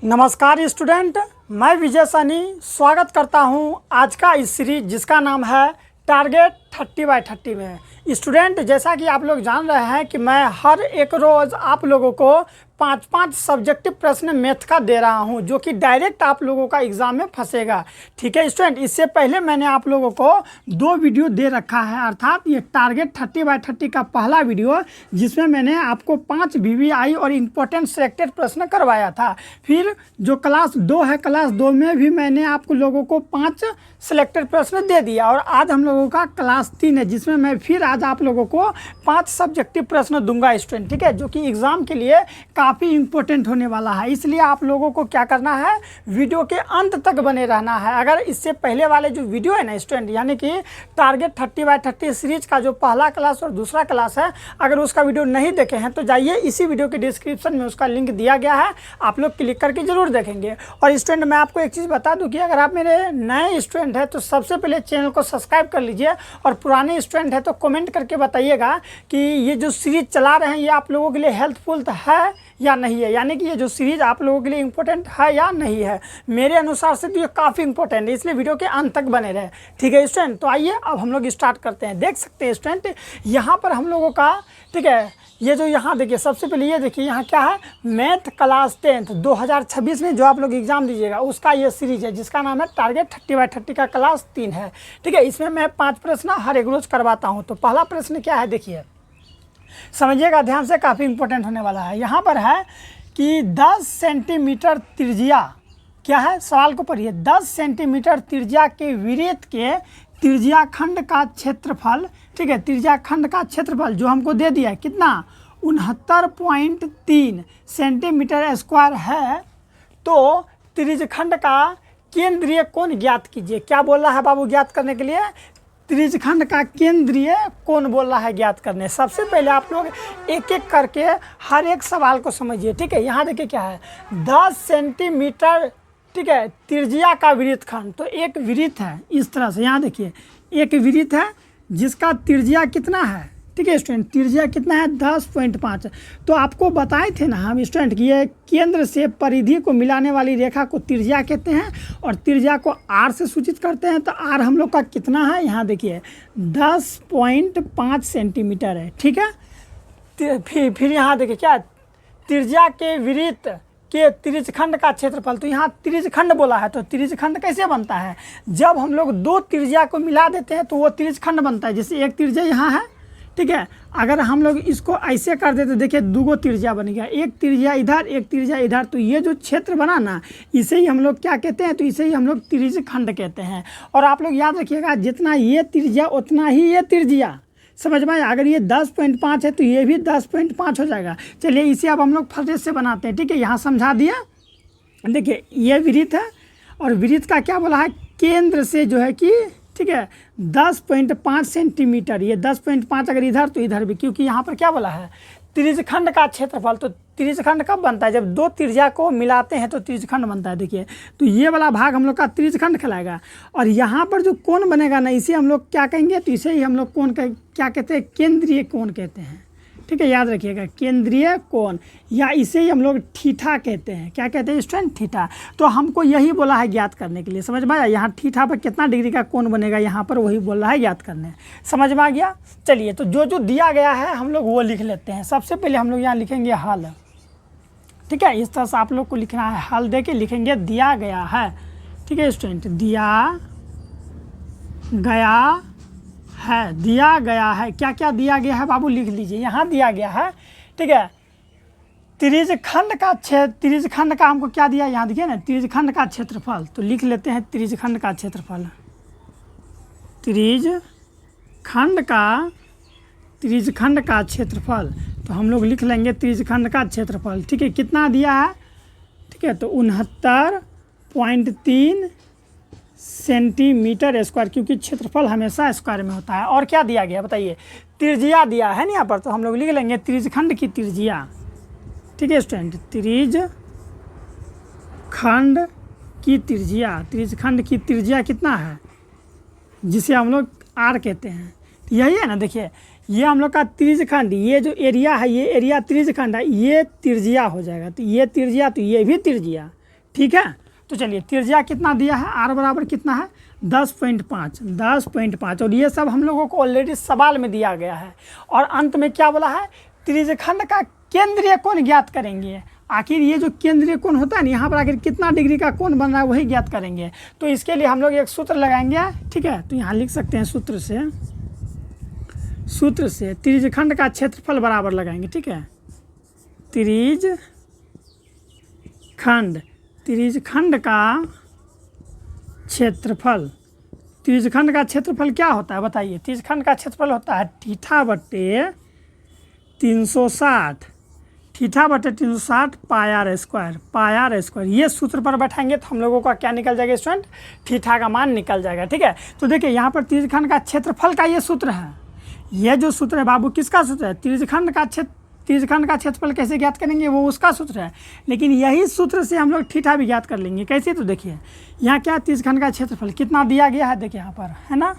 नमस्कार स्टूडेंट, मैं विजय सैनी स्वागत करता हूं आज का इस सीरीज जिसका नाम है टारगेट 30/30 में। स्टूडेंट, जैसा कि आप लोग जान रहे हैं कि मैं हर एक रोज़ आप लोगों को 5-5 सब्जेक्टिव प्रश्न मैथ का दे रहा हूं जो कि डायरेक्ट आप लोगों का एग्ज़ाम में फंसेगा। ठीक है स्टूडेंट, इससे पहले मैंने आप लोगों को 2 वीडियो दे रखा है, अर्थात ये टारगेट 30/30 का पहला वीडियो जिसमें मैंने आपको 5 VVI और इम्पोर्टेंट सिलेक्टेड प्रश्न करवाया था। फिर जो क्लास 2 है, क्लास 2 में भी मैंने आप लोगों को 5 सिलेक्टेड प्रश्न दे दिया और आज हम लोगों का क्लास 3 है जिसमें मैं फिर आज आप लोगों को 5 सब्जेक्टिव प्रश्न दूंगा स्टूडेंट। ठीक है, जो कि एग्ज़ाम के लिए काफ़ी इम्पोर्टेंट होने वाला है, इसलिए आप लोगों को क्या करना है, वीडियो के अंत तक बने रहना है। अगर इससे पहले वाले जो वीडियो है ना स्टूडेंट, यानी कि टारगेट 30/30 सीरीज का जो पहला क्लास और दूसरा क्लास है, अगर उसका वीडियो नहीं देखे हैं तो जाइए इसी वीडियो के डिस्क्रिप्शन में उसका लिंक दिया गया है, आप लोग क्लिक करके ज़रूर देखेंगे। और स्टूडेंट, मैं आपको एक चीज़ बता दूँ कि अगर आप मेरे नए स्टूडेंट हैं तो सबसे पहले चैनल को सब्सक्राइब कर लीजिए और पुराने स्टूडेंट हैं तो कमेंट करके बताइएगा कि ये जो सीरीज चला रहे हैं ये आप लोगों के लिए हेल्पफुल है या नहीं है, यानी कि ये जो सीरीज़ आप लोगों के लिए इम्पोर्टेंट है या नहीं है। मेरे अनुसार से तो ये काफ़ी इंपॉर्टेंट है, इसलिए वीडियो के अंत तक बने रहे। ठीक है स्टूडेंट, तो आइए अब हम लोग स्टार्ट करते हैं। देख सकते हैं स्टूडेंट, यहाँ पर हम लोगों का, ठीक है, ये जो यहाँ देखिए, सबसे पहले ये देखिए यहाँ क्या है, मैथ क्लास 10 2026 में जो आप लोग एग्ज़ाम दीजिएगा उसका ये सीरीज़ है जिसका नाम है टारगेट 30/30 का क्लास 3 है। ठीक है, इसमें मैं 5 प्रश्न हर एक रोज़ करवाता हूँ। तो पहला प्रश्न क्या है, देखिए समझिएगा ध्यान से, काफ़ी इंपॉर्टेंट होने वाला है। यहाँ पर है कि 10 सेंटीमीटर त्रिज्या, क्या है सवाल को पढ़िए, 10 सेंटीमीटर त्रिज्या के वृत्त के त्रिज्या खंड का क्षेत्रफल, ठीक है, त्रिज्या खंड का क्षेत्रफल जो हमको दे दिया है कितना, 69.3 सेंटीमीटर स्क्वायर है। तो त्रिज्यखंड का केंद्रीय कोण ज्ञात कीजिए। क्या बोल रहा है बाबू ज्ञात करने के लिए? त्रिज्यखंड का केंद्रीय कोण बोल रहा है ज्ञात करने। सबसे पहले आप लोग एक एक करके हर एक सवाल को समझिए। ठीक है, यहाँ देखिए क्या है, 10 सेंटीमीटर, ठीक है, त्रिज्या का वृत्तखंड। तो एक वृत्त है इस तरह से, यहाँ देखिए एक वृत्त है जिसका त्रिज्या कितना है, ठीक है स्टूडेंट, त्रिज्या कितना है 10.5। तो आपको बताए थे ना हम स्टूडेंट कि ये केंद्र से परिधि को मिलाने वाली रेखा को त्रिज्या कहते हैं और त्रिज्या को आर से सूचित करते हैं। तो आर हम लोग का कितना है, यहाँ देखिए 10.5 सेंटीमीटर है। ठीक है, फिर यहाँ देखिए क्या, त्रिज्या के वृत्त के त्रिज्यखंड का क्षेत्रफल। तो यहाँ त्रिज्यखंड बोला है, तो त्रिज्यखंड कैसे बनता है, जब हम लोग 2 त्रिज्या को मिला देते हैं तो वो त्रिज्यखंड बनता है। जैसे एक त्रिज्या यहाँ है, ठीक है, अगर हम लोग इसको ऐसे कर देते, देखिए 2 त्रिज्या बन गया, एक त्रिज्या इधर एक त्रिज्या इधर, तो ये जो क्षेत्र बना ना, इसे ही हम लोग क्या कहते हैं, तो इसे ही हम लोग त्रिज्यखंड कहते हैं। और आप लोग याद रखिएगा, जितना ये त्रिज्या उतना ही ये त्रिज्या, समझ में आया? अगर ये 10.5 है तो ये भी 10.5 हो जाएगा। चलिए इसे अब हम लोग फटे से बनाते हैं। ठीक है, यहाँ समझा दिया। देखिए ये वृत्त है और वृत्त का क्या बोला है, केंद्र से जो है कि, ठीक है, 10.5 सेंटीमीटर, ये 10.5 अगर इधर तो इधर भी, क्योंकि यहाँ पर क्या बोला है, त्रिज्यखंड का क्षेत्रफल। तो त्रिज्यखंड कब बनता है, जब 2 त्रिज्या को मिलाते हैं तो त्रिज्यखंड बनता है। देखिए तो ये वाला भाग हम लोग का त्रिज्यखंड कहलाएगा। और यहाँ पर जो कोण बनेगा ना, इसे हम लोग क्या कहेंगे, तो इसे ही हम लोग कोण का क्या कहते हैं, केंद्रीय कोण कहते हैं। ठीक है, याद रखिएगा केंद्रीय कोण, या इसे ही हम लोग थीटा कहते हैं। क्या कहते हैं स्टूडेंट, थीटा। तो हमको यही बोला है ज्ञात करने के लिए, समझ में आया? यहाँ थीटा पर कितना डिग्री का कोण बनेगा, यहाँ पर वही बोल रहा है ज्ञात करने। समझ में आ गया? चलिए, तो जो जो दिया गया है हम लोग वो लिख लेते हैं। सबसे पहले हम लोग यहाँ लिखेंगे हल। ठीक है, इस तरह से आप लोग को लिखना है, हल दे के लिखेंगे दिया गया है। ठीक है स्टूडेंट, दिया गया है, दिया गया है, क्या क्या दिया गया है बाबू लिख लीजिए। यहाँ दिया गया है, ठीक है, त्रिज्यखंड का त्रिज्यखंड का हमको क्या दिया, यहाँ देखिए ना, त्रिज्यखंड का क्षेत्रफल। तो लिख लेते हैं त्रिज्यखंड का क्षेत्रफल, त्रिज्यखंड का क्षेत्रफल। तो हम लोग लिख लेंगे त्रिज्यखंड का क्षेत्रफल। ठीक है, कितना दिया है, ठीक है, तो 69.3 सेंटीमीटर स्क्वायर, क्योंकि क्षेत्रफल हमेशा स्क्वायर में होता है। और क्या दिया गया बताइए, त्रिज्या दिया है ना यहाँ पर, तो हम लोग लिख लेंगे त्रिज्यखंड की त्रिज्या। ठीक है स्टूडेंट, त्रिज्यखंड की त्रिज्या, त्रिज्यखंड की त्रिज्या कितना है, जिसे हम लोग आर कहते हैं। तो यही है ना, देखिए ये हम लोग का त्रिज्यखंड, ये जो एरिया है ये एरिया त्रिज्यखंड है, ये त्रिज्या हो जाएगा। तो ये त्रिज्या तो ये भी त्रिज्या। ठीक है। तो चलिए त्रिज्या कितना दिया है, आर बराबर कितना है 10.5 और ये सब हम लोगों को ऑलरेडी सवाल में दिया गया है। और अंत में क्या बोला है, त्रिज्यखंड का केंद्रीय कोण ज्ञात करेंगे। आखिर ये जो केंद्रीय कोण होता है ना, यहाँ पर आखिर कितना डिग्री का कोण बन रहा है वही ज्ञात करेंगे। तो इसके लिए हम लोग एक सूत्र लगाएंगे, ठीक है। तो यहाँ लिख सकते हैं सूत्र से त्रिज्यखंड का क्षेत्रफल बराबर लगाएंगे, ठीक है। त्रिज्यखंड का क्षेत्रफल क्या होता है बताइए। त्रिज्यखंड का क्षेत्रफल होता है थीटा बट्टे 360 पाई आर स्क्वायर। ये सूत्र पर बैठाएंगे तो हम लोगों का क्या निकल जाएगा स्टूडेंट, थीटा का मान निकल जाएगा, ठीक है। तो देखिए यहाँ पर त्रिज्यखंड का क्षेत्रफल का ये सूत्र है। ये जो सूत्र है बाबू किसका सूत्र है, त्रिज्यखंड का क्षेत्रफल कैसे ज्ञात करेंगे वो उसका सूत्र है। लेकिन यही सूत्र से हम लोग थीटा भी ज्ञात कर लेंगे। कैसे, तो देखिए यहाँ क्या त्रिज्यखंड का क्षेत्रफल कितना दिया गया है, देखिए यहाँ पर है ना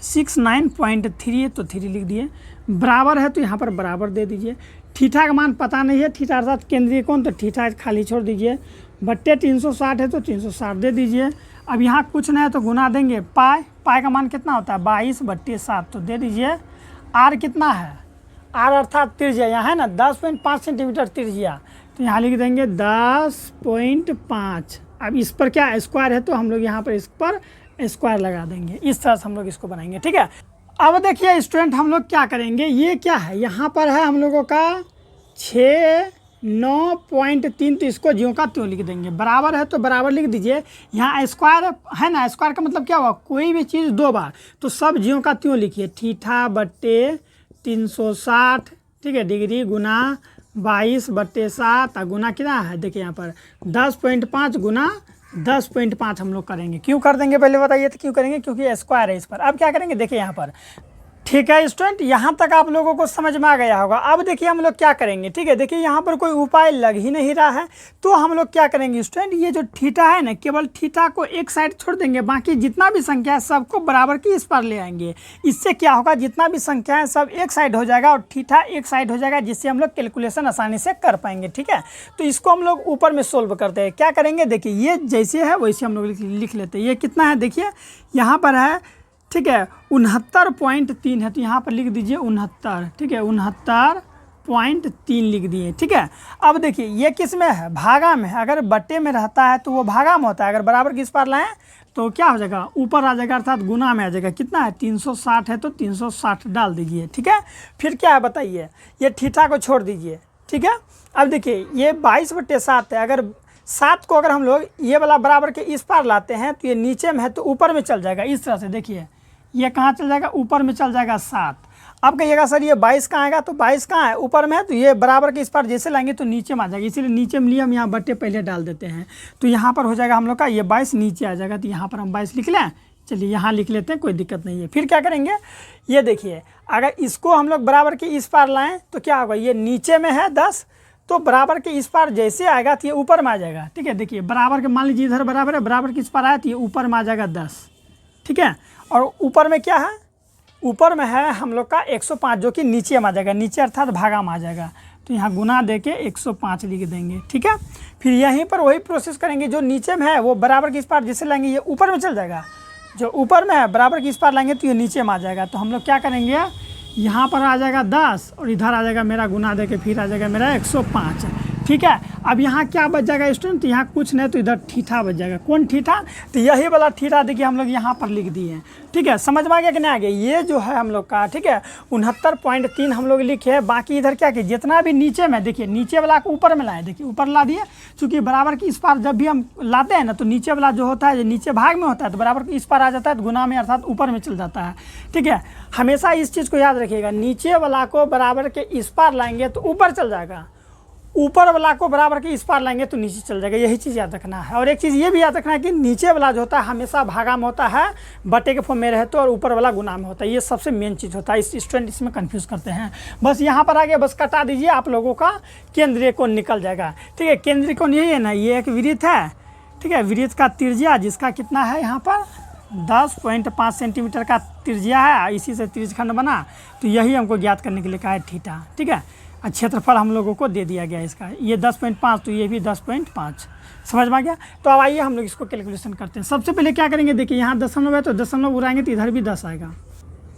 69.3, तो 3 लिख दिए, बराबर है तो यहाँ पर बराबर दे दीजिए। थीटा का मान पता नहीं है, थीटा अर्थात केंद्रीय कोण, तो थीटा खाली छोड़ दीजिए। बट्टे 360 है तो 360 दे दीजिए। अब यहाँ कुछ नहीं है तो गुना देंगे, पाई का मान कितना होता है 22/7, तो दे दीजिए। आर कितना है, आर अर्थात त्रिज्या यहाँ है ना 10.5 सेंटीमीटर त्रिज्या, तो यहाँ लिख देंगे 10.5। अब इस पर क्या स्क्वायर है तो हम लोग यहाँ पर इस पर स्क्वायर लगा देंगे। इस तरह से हम लोग इसको बनाएंगे, ठीक है। अब देखिए स्टूडेंट हम लोग क्या करेंगे, ये क्या है यहाँ पर है हम लोगों का 69.3, तो इसको ज्यों का त्यों लिख देंगे। बराबर है तो बराबर लिख दीजिए। यहाँ स्क्वायर है ना, स्क्वायर का मतलब क्या हुआ, कोई भी चीज़ 2 बार, तो सब ज्यों का त्यों लिखिए। थीटा बट्टे 360, ठीक है, डिग्री गुना 22/7 गुना कितना है, देखिए यहाँ पर 10.5 गुना 10.5 हम लोग करेंगे। क्यों कर देंगे पहले बताइए, तो क्यों करेंगे, क्योंकि स्क्वायर है इस पर। अब क्या करेंगे देखिए यहाँ पर, ठीक है स्टूडेंट, यहाँ तक आप लोगों को समझ में आ गया होगा। अब देखिए हम लोग क्या करेंगे, ठीक है। देखिए यहाँ पर कोई उपाय लग ही नहीं रहा है, तो हम लोग क्या करेंगे स्टूडेंट, ये जो थीटा है ना, केवल थीटा को एक साइड छोड़ देंगे, बाकी जितना भी संख्या है सबको बराबर की इस पर ले आएंगे। इससे क्या होगा, जितना भी संख्या है सब एक साइड हो जाएगा और थीटा एक साइड हो जाएगा, जिससे हम लोग कैलकुलेशन आसानी से कर पाएंगे, ठीक है। तो इसको हम लोग ऊपर में सोल्व करते हैं। क्या करेंगे देखिए, ये जैसे है वैसे हम लोग लिख लेते हैं। ये कितना है देखिए यहाँ पर है, ठीक है 69.3 है, तो यहाँ पर लिख दीजिए 69, ठीक है 69.3 लिख दिए, ठीक है। अब देखिए ये किस में है, भागा में है। अगर बट्टे में रहता है तो वो भागा में होता है, अगर बराबर किस पर लाएं तो क्या हो जाएगा, ऊपर आ जाएगा, अर्थात गुना में आ जाएगा। कितना है 360 है तो 360 डाल दीजिए, ठीक है। फिर क्या है बताइए, ये थीटा को छोड़ दीजिए, ठीक है। अब देखिए ये 22/7 है, अगर 7 को अगर हम लोग ये वाला बराबर के इस पार लाते हैं तो ये नीचे में है तो ऊपर में चल जाएगा। इस तरह से देखिए ये कहाँ चल जाएगा, ऊपर में चल जाएगा 7। अब कहिएगा सर ये 22 कहाँ आएगा, तो 22 कहाँ है, ऊपर में है, तो ये बराबर के इस पार जैसे लाएंगे तो नीचे में आ जाएगा। इसीलिए नीचे में लिए हम यहाँ बट्टे पहले डाल देते हैं, तो यहाँ पर हो जाएगा हम लोग का ये 22 नीचे आ जाएगा, तो यहाँ पर हम 22 लिख लें। चलिए यहाँ लिख लेते हैं, कोई दिक्कत नहीं है। फिर क्या करेंगे, ये देखिए अगर इसको हम लोग बराबर के इस पार लाएँ तो क्या होगा, ये नीचे में है 10, तो बराबर के इस पार जैसे आएगा तो ये ऊपर में आ जाएगा, ठीक है। देखिए बराबर के मान लीजिए इधर बराबर है, बराबर के इस पार आया तो ये ऊपर में आ जाएगा 10, ठीक है। और ऊपर में क्या है, ऊपर में है हम लोग का 105, जो कि नीचे में आ जाएगा, नीचे अर्थात भागा में आ जाएगा, तो यहाँ गुना दे के 105 लिख देंगे, ठीक है। फिर यहीं पर वही प्रोसेस करेंगे, जो नीचे में है वो बराबर के इस पार जैसे लाएंगे ये ऊपर में चल जाएगा, जो ऊपर में है बराबर के इस पार लाएंगे तो ये नीचे में आ जाएगा। तो हम लोग क्या करेंगे, यहाँ पर आ जाएगा 10 और इधर आ जाएगा मेरा गुना दे के फिर आ जाएगा मेरा 105, ठीक है। अब यहाँ क्या बच जाएगा स्टूडेंट, तो यहाँ कुछ नहीं तो इधर थीटा बच जाएगा। कौन थीटा, तो यही वाला थीटा देखिए हम लोग यहाँ पर लिख दिए हैं, ठीक है। समझ में आ गया कि नहीं आ गया, ये जो है हम लोग का, ठीक है 69.3 हम लोग लिखे हैं। बाकी इधर क्या किए, जितना भी नीचे में देखिए, नीचे वाला को ऊपर में लाए, देखिए ऊपर ला दिए, चूँकि बराबर की इस पार जब भी हम लाते हैं ना तो नीचे वाला जो होता है, जो नीचे भाग में होता है तो बराबर की इस पार आ जाता है, तो गुना में अर्थात ऊपर में चल जाता है, ठीक है। हमेशा इस चीज़ को याद रखिएगा, नीचे वाला को बराबर के इस पार लाएंगे तो ऊपर चल जाएगा, ऊपर वाला को बराबर के इस पार लाएंगे तो नीचे चल जाएगा। यही चीज़ याद रखना है। और एक चीज़ ये भी याद रखना है कि नीचे वाला जो होता है हमेशा भागा में होता है, बटे के फॉर्म में रहे तो, और ऊपर वाला गुना में होता है। ये सबसे मेन चीज़ होता है, इस स्टूडेंट इसमें कंफ्यूज करते हैं। बस यहाँ पर आगे बस कटा दीजिए, आप लोगों का केंद्रीय कोण निकल जाएगा, ठीक है। केंद्रीय कोण यही है ना, ये एक वृत्त है, ठीक है। वृत्त का त्रिज्या जिसका कितना है यहाँ पर 10.5 सेंटीमीटर का त्रिज्या है, इसी से त्रिज्यखंड बना, तो यही हमको ज्ञात करने के लिए कहा है थीटा, ठीक है। और क्षेत्रफल हम लोगों को दे दिया गया इसका, ये 10.5 तो ये भी 10.5, समझ में आ गया। तो अब आइए हम लोग इसको कैलकुलेशन करते हैं। सबसे पहले क्या करेंगे, देखिए यहाँ दशमलव है तो दशमलव उड़ाएंगे तो इधर भी 10 आएगा।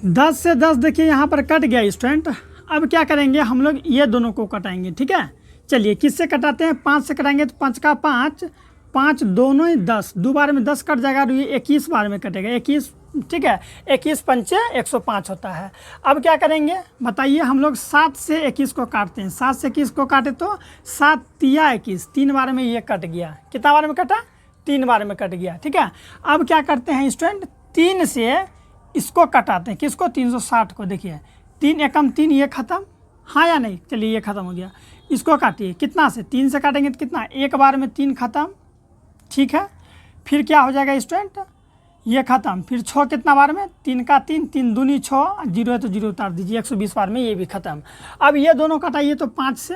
10 से 10 देखिए यहाँ पर कट गया स्टूडेंट। अब क्या करेंगे हम लोग, ये दोनों को कटाएंगे, ठीक है। चलिए किससे कटाते हैं, 5 से कटाएंगे तो 5 का 5, 5 दोनों ही 10, 2 बार में 10 कट जाएगा, तो ये 21 बार में कटेगा, 21, ठीक है। 21 पंचे 105 होता है। अब क्या करेंगे बताइए, हम लोग 7 से 21 को काटते हैं। 7 से 21 को काटे तो 7 तिया 21, 3 बार में ये कट गया। कितना बार में कटा, 3 बार में कट गया, ठीक है। अब क्या करते हैं स्टूडेंट, 3 से इसको कटाते हैं, किसको, 360 को। देखिए 3 एकम 3, ये खत्म, हाँ या नहीं, चलिए ये खत्म हो गया। इसको काटिए, कितना से, 3 से काटेंगे तो कितना, एक बार में 3 खत्म, ठीक है। फिर क्या हो जाएगा स्टूडेंट, ये खत्म, फिर 6 कितना बार में, 3 का 3, 3 दूनी 6, 0 है तो 0 उतार दीजिए, 120 बार में ये भी खत्म। अब ये दोनों कटाइए तो 5 से,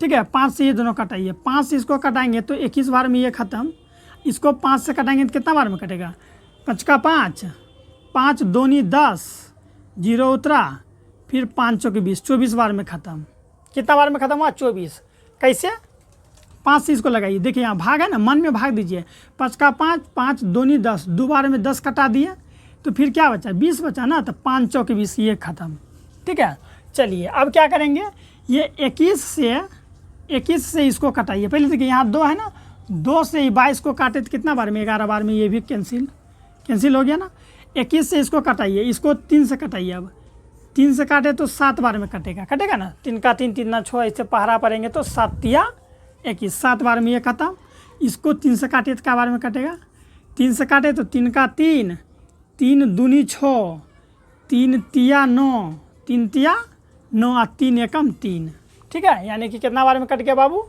ठीक है, 5 से ये दोनों कटाइए, 5 से इसको कटाएंगे तो 21 बार में ये खत्म। इसको 5 से कटाएंगे तो कितना बार में कटेगा, 5 का 5, 5 दूनी 10, 0 उतरा, फिर 5 चौके 20, 24 बार में ख़त्म। कितना बार में ख़त्म हुआ, 24। कैसे, 5 से इसको लगाइए, देखिए यहाँ भाग है ना, मन में भाग दीजिए, 5 का 5, 5 दूनी 10, 2 बार में 10 कटा दिए तो फिर क्या बचा, 20 बचा ना, तो 5 चौके 20, ये ख़त्म, ठीक है। चलिए अब क्या करेंगे, ये 21 से इसको कटाइए। पहले देखिए यहाँ 2 है ना, 2 से 22 को काटे तो कितना बार में, 11 बार में, ये भी कैंसिल हो गया ना। 21 से इसको कटाइए, इसको 3 से कटाइए। अब 3 से काटे तो 7 बार में कटेगा ना, 3 का 3, 3 ना 6, इससे पहरा पड़ेंगे तो 7 तिया 21, 7 बार में ये खत्म। इसको 3 से काटे तो क्या बार में कटेगा, 3 से काटे तो 3 का 3, 3 दूनी 6, 3 तिया 9, 3 तिया 9 और 3 एकम 3, ठीक है। यानी कि कितना बार में कट गया बाबू,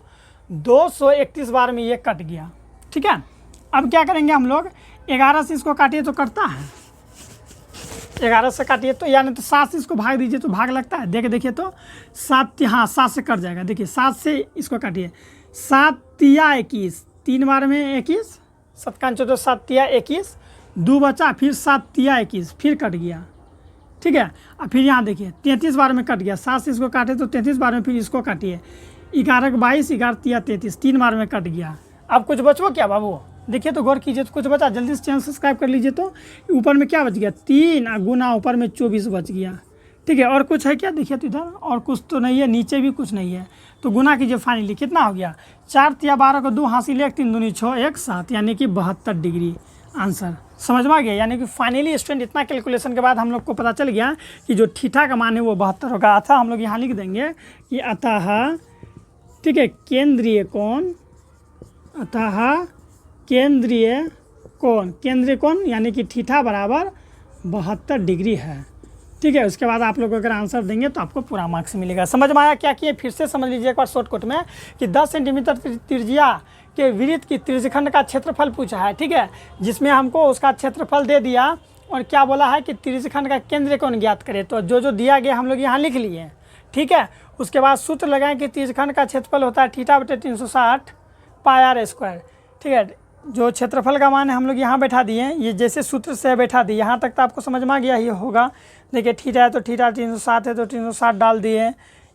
231 बार में ये कट गया, ठीक है। अब क्या करेंगे हम लोग, 11 से इसको काटिए तो कटता है, 11 से काटिए तो, यानी तो 7 से इसको भाग दीजिए तो भाग लगता है, देखिए तो 7, हाँ 7 से कट जाएगा। देखिए 7 से इसको काटिए, 7 तिया 21, 3 बार में 21, 7 का 14, 7 तिया 21, 2 बचा, फिर 7 तिया 21, फिर कट गया, ठीक है। और फिर यहाँ देखिए 33 बार में कट गया, 7 से इसको काटे तो 33 बार में, फिर इसको काटिए, 11 22, 11 तिया 33, 3 बार में कट गया। अब कुछ बचो क्या बाबू, देखिए तो गौर कीजिए तो कुछ बचा, जल्दी से चैनल सब्सक्राइब कर लीजिए। तो ऊपर में क्या बच गया, 3 और गुना ऊपर में 24 बच गया, ठीक है। और कुछ है क्या, देखिए तो इधर और कुछ तो नहीं है, नीचे भी कुछ नहीं है, तो गुना कीजिए। फाइनली कितना हो गया, 4 तिया 12 को 2 हासिल 1, 3 दूनी 6, 1 7, यानी कि 72 डिग्री आंसर, समझ में आ गया। यानी कि फाइनली स्टूडेंट इतना कैलकुलेशन के बाद हम लोग को पता चल गया कि जो थीटा का मान है वो 72 होगा। अतः हम लोग यहाँ लिख देंगे कि अतः, ठीक है, केंद्रीय कोण, अतः केंद्रीय कोण यानी कि थीटा बराबर 72 डिग्री है, ठीक है। उसके बाद आप लोग अगर आंसर देंगे तो आपको पूरा मार्क्स मिलेगा। समझ में आया क्या किए, फिर से समझ लीजिए एक बार शॉर्टकट में कि 10 सेंटीमीटर त्रिज्या के वृत्त की त्रिज्यखंड का क्षेत्रफल पूछा है, ठीक है, जिसमें हमको उसका क्षेत्रफल दे दिया और क्या बोला है कि त्रिज्यखंड का केंद्रीय कोण ज्ञात करें। तो जो दिया गया हम लोग यहाँ लिख लिए, ठीक है। उसके बाद सूत्र लगाएं कि त्रिज्यखंड का क्षेत्रफल होता है थीटा बटे 360 पाई आर स्क्वायर, ठीक है। जो क्षेत्रफल का मान है हम लोग यहाँ बैठा दिए, ये जैसे सूत्र से बैठा दिए, यहाँ तक तो आपको समझ में आ गया ही होगा। देखिए थीटा है तो थीटा 360 है तो 360 डाल दिए,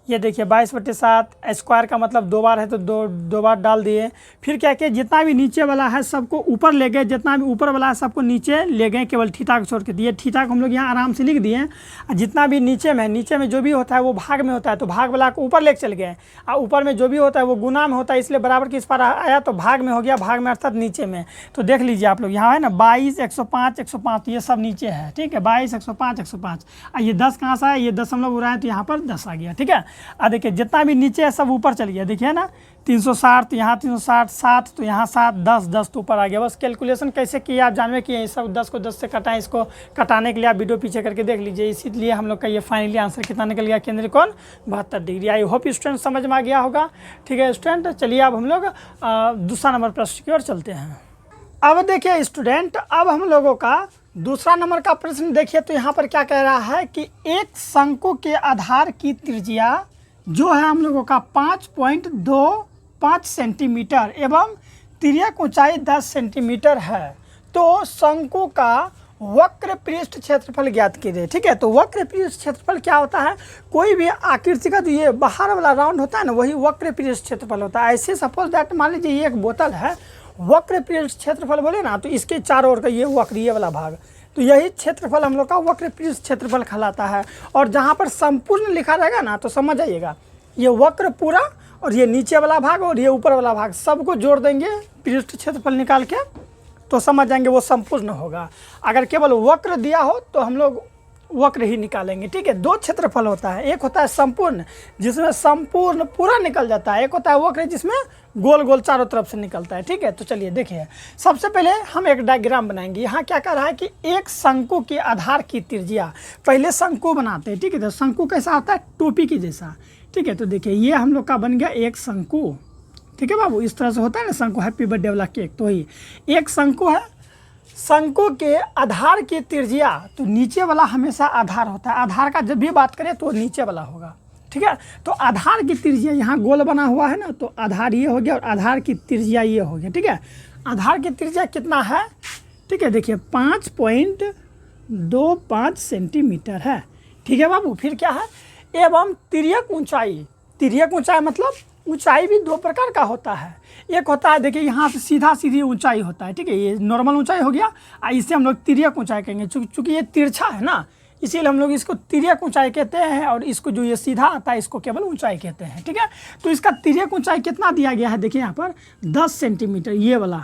ये देखिए 22/7, स्क्वायर का मतलब 2 बार है तो दो बार डाल दिए। फिर क्या किया, जितना भी नीचे वाला है सबको ऊपर ले गए, जितना भी ऊपर वाला है सबको नीचे ले गए, केवल थीटा को छोड़ के दिए। थीटा को हम लोग यहाँ आराम से लिख दिए। जितना भी नीचे में जो भी होता है वो भाग में होता है, तो भाग वाला को ऊपर ले चल गए, और ऊपर में जो भी होता है वो गुना में होता है, इसलिए बराबर किस पर आया तो भाग में हो गया, भाग में अर्थात नीचे में। तो देख लीजिए आप लोग यहाँ है ना 22, 105, 105 ये सब नीचे है, ठीक है, 22, 105, 105, और ये 10 कहाँ से आया, ये दशमलव उड़ाए तो यहाँ पर 10 आ गया, ठीक है। देखिए जितना भी नीचे है सब ऊपर चल गया, देखिए ना 360 तो यहाँ 360, 7 तो यहाँ 7, 10 10 तो ऊपर आ गया। बस कैलकुलेशन कैसे किया आप जानवे किए, ये सब 10 को 10 से कटाएं, इसको कटाने के लिए आप वीडियो पीछे करके देख लीजिए। इसीलिए हम लोग का ये फाइनली आंसर कितना निकल गया, केंद्रीय कोण 72 डिग्री। आई होप स्टूडेंट समझ में आ गया होगा, ठीक है स्टूडेंट। चलिए अब हम लोग दूसरा नंबर प्रश्न की ओर चलते हैं। अब देखिए स्टूडेंट, अब हम लोगों का दूसरा नंबर का प्रश्न देखिए, तो यहाँ पर क्या कह रहा है कि एक शंकु के आधार की त्रिज्या जो है हम लोगों का 5.25 सेंटीमीटर एवं तिर्यक ऊंचाई 10 सेंटीमीटर है, तो शंकु का वक्र पृष्ठ क्षेत्रफल ज्ञात कीजिए। ठीक है, तो वक्र पृष्ठ क्षेत्रफल क्या होता है, कोई भी आकृति का जो ये बाहर वाला राउंड होता है ना, वही वक्र पृष्ठ क्षेत्रफल होता है। ऐसे सपोज दैट मान लीजिए ये एक बोतल है, वक्र पृष्ठ क्षेत्रफल बोले ना, तो इसके चारों ओर का ये वक्रीय वाला भाग, तो यही क्षेत्रफल हम लोग का वक्र पृष्ठ क्षेत्रफल कहलाता है। और जहाँ पर संपूर्ण लिखा रहेगा ना, तो समझ जाइएगा ये वक्र पूरा और ये नीचे वाला भाग और ये ऊपर वाला भाग सबको जोड़ देंगे पृष्ठ क्षेत्रफल निकाल के, तो समझ जाएंगे वो संपूर्ण होगा। अगर केवल वक्र दिया हो तो हम लोग वक्र ही निकालेंगे। ठीक है, दो क्षेत्रफल होता है, एक होता है संपूर्ण जिसमें संपूर्ण पूरा निकल जाता है, एक होता है वक्र जिसमें गोल गोल चारों तरफ से निकलता है। ठीक है, तो चलिए देखिए, सबसे पहले हम एक डायग्राम बनाएंगे। यहाँ क्या कर रहा है कि एक शंकु के आधार की त्रिज्या, पहले शंकु बनाते हैं। ठीक है, तो शंकु कैसा होता है, टोपी की जैसा। ठीक है, तो देखिए ये हम लोग का बन गया एक शंकु। ठीक है बाबू, इस तरह से होता है ना शंकु, हैप्पी बर्थडे वाला केक, तो ही एक शंकु है। शंकु के आधार की त्रिज्या, तो नीचे वाला हमेशा आधार होता है, आधार का जब भी बात करें तो नीचे वाला होगा। ठीक है, तो आधार की त्रिज्या, यहाँ गोल बना हुआ है ना, तो आधार ये हो गया और आधार की त्रिज्या ये हो गया। ठीक है, आधार की त्रिज्या कितना है, ठीक है, देखिए 5.25 सेंटीमीटर है। ठीक है बाबू, फिर क्या है, एवं तिर्यक ऊंचाई, तिर्यक ऊंचाई मतलब ऊंचाई भी दो प्रकार का होता है। एक होता है देखिए यहाँ से सीधा सीधी ऊंचाई होता है। ठीक है, ये नॉर्मल ऊंचाई हो गया, इसे हम लोग तिर्यक ऊंचाई कहेंगे। चूँकि ये तिरछा है ना, इसीलिए हम लोग इसको तिर्यक ऊंचाई कहते हैं, और इसको जो ये सीधा आता है इसको केवल ऊंचाई कहते हैं। ठीक है, तो इसका तिर्यक ऊंचाई कितना दिया गया है, देखिए यहाँ पर 10 सेंटीमीटर। ये वाला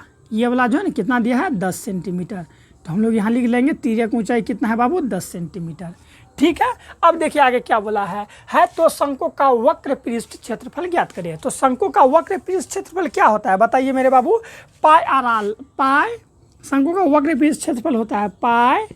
जो है ना कितना दिया है, 10 सेंटीमीटर। तो हम लोग यहाँ लिख लेंगे तिर्यक ऊंचाई कितना है बाबू, 10 सेंटीमीटर। ठीक है, अब देखिए आगे क्या बोला है तो शंकु का वक्र पृष्ठ क्षेत्रफल ज्ञात करिए। तो शंकु का वक्र पृष्ठ क्षेत्रफल क्या होता है बताइए मेरे बाबू, पाई आर एल, पाई शंकु का वक्र पृष्ठ क्षेत्रफल होता है पाई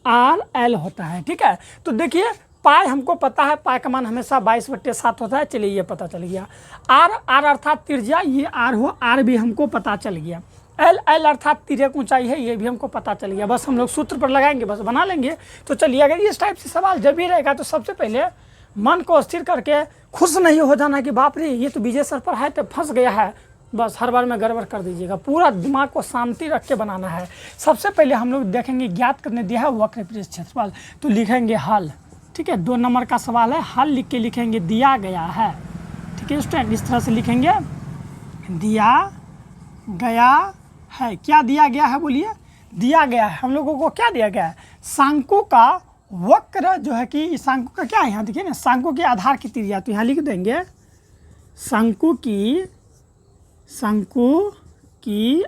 आर एल होता है। ठीक है, तो देखिए पाई हमको पता है, पाई का मान हमेशा 22/7 होता है, चलिए ये पता चल गया। आर अर्थात त्रिज्या, ये आर हो, आर भी हमको पता चल गया। एल अर्थात तिर्यक ऊंचाई है, ये भी हमको पता चल गया। बस हम लोग सूत्र पर लगाएंगे, बस बना लेंगे। तो चलिए, अगर इस टाइप से सवाल जब भी रहेगा तो सबसे पहले मन को स्थिर करके खुश नहीं हो जाना कि बाप रे ये तो विजय सर पर है तो फंस गया है, बस हर बार में गड़बड़ कर दीजिएगा। पूरा दिमाग को शांति रख के बनाना है। सबसे पहले हम लोग देखेंगे, ज्ञात करने दिया है वक्र पृष्ठ क्षेत्रफल, तो लिखेंगे हल। ठीक है, 2 नंबर का सवाल है, हल लिख के लिखेंगे दिया गया है। ठीक है स्टूडेंट, इस तरह से लिखेंगे दिया गया है। क्या दिया गया है बोलिए, दिया गया है हम लोगों को, क्या दिया गया है, शंकु का वक्र जो है कि शंकु का क्या है, यहाँ देखिए ना, शंकु के आधार की त्रिज्या, तो यहाँ लिख देंगे शंकु की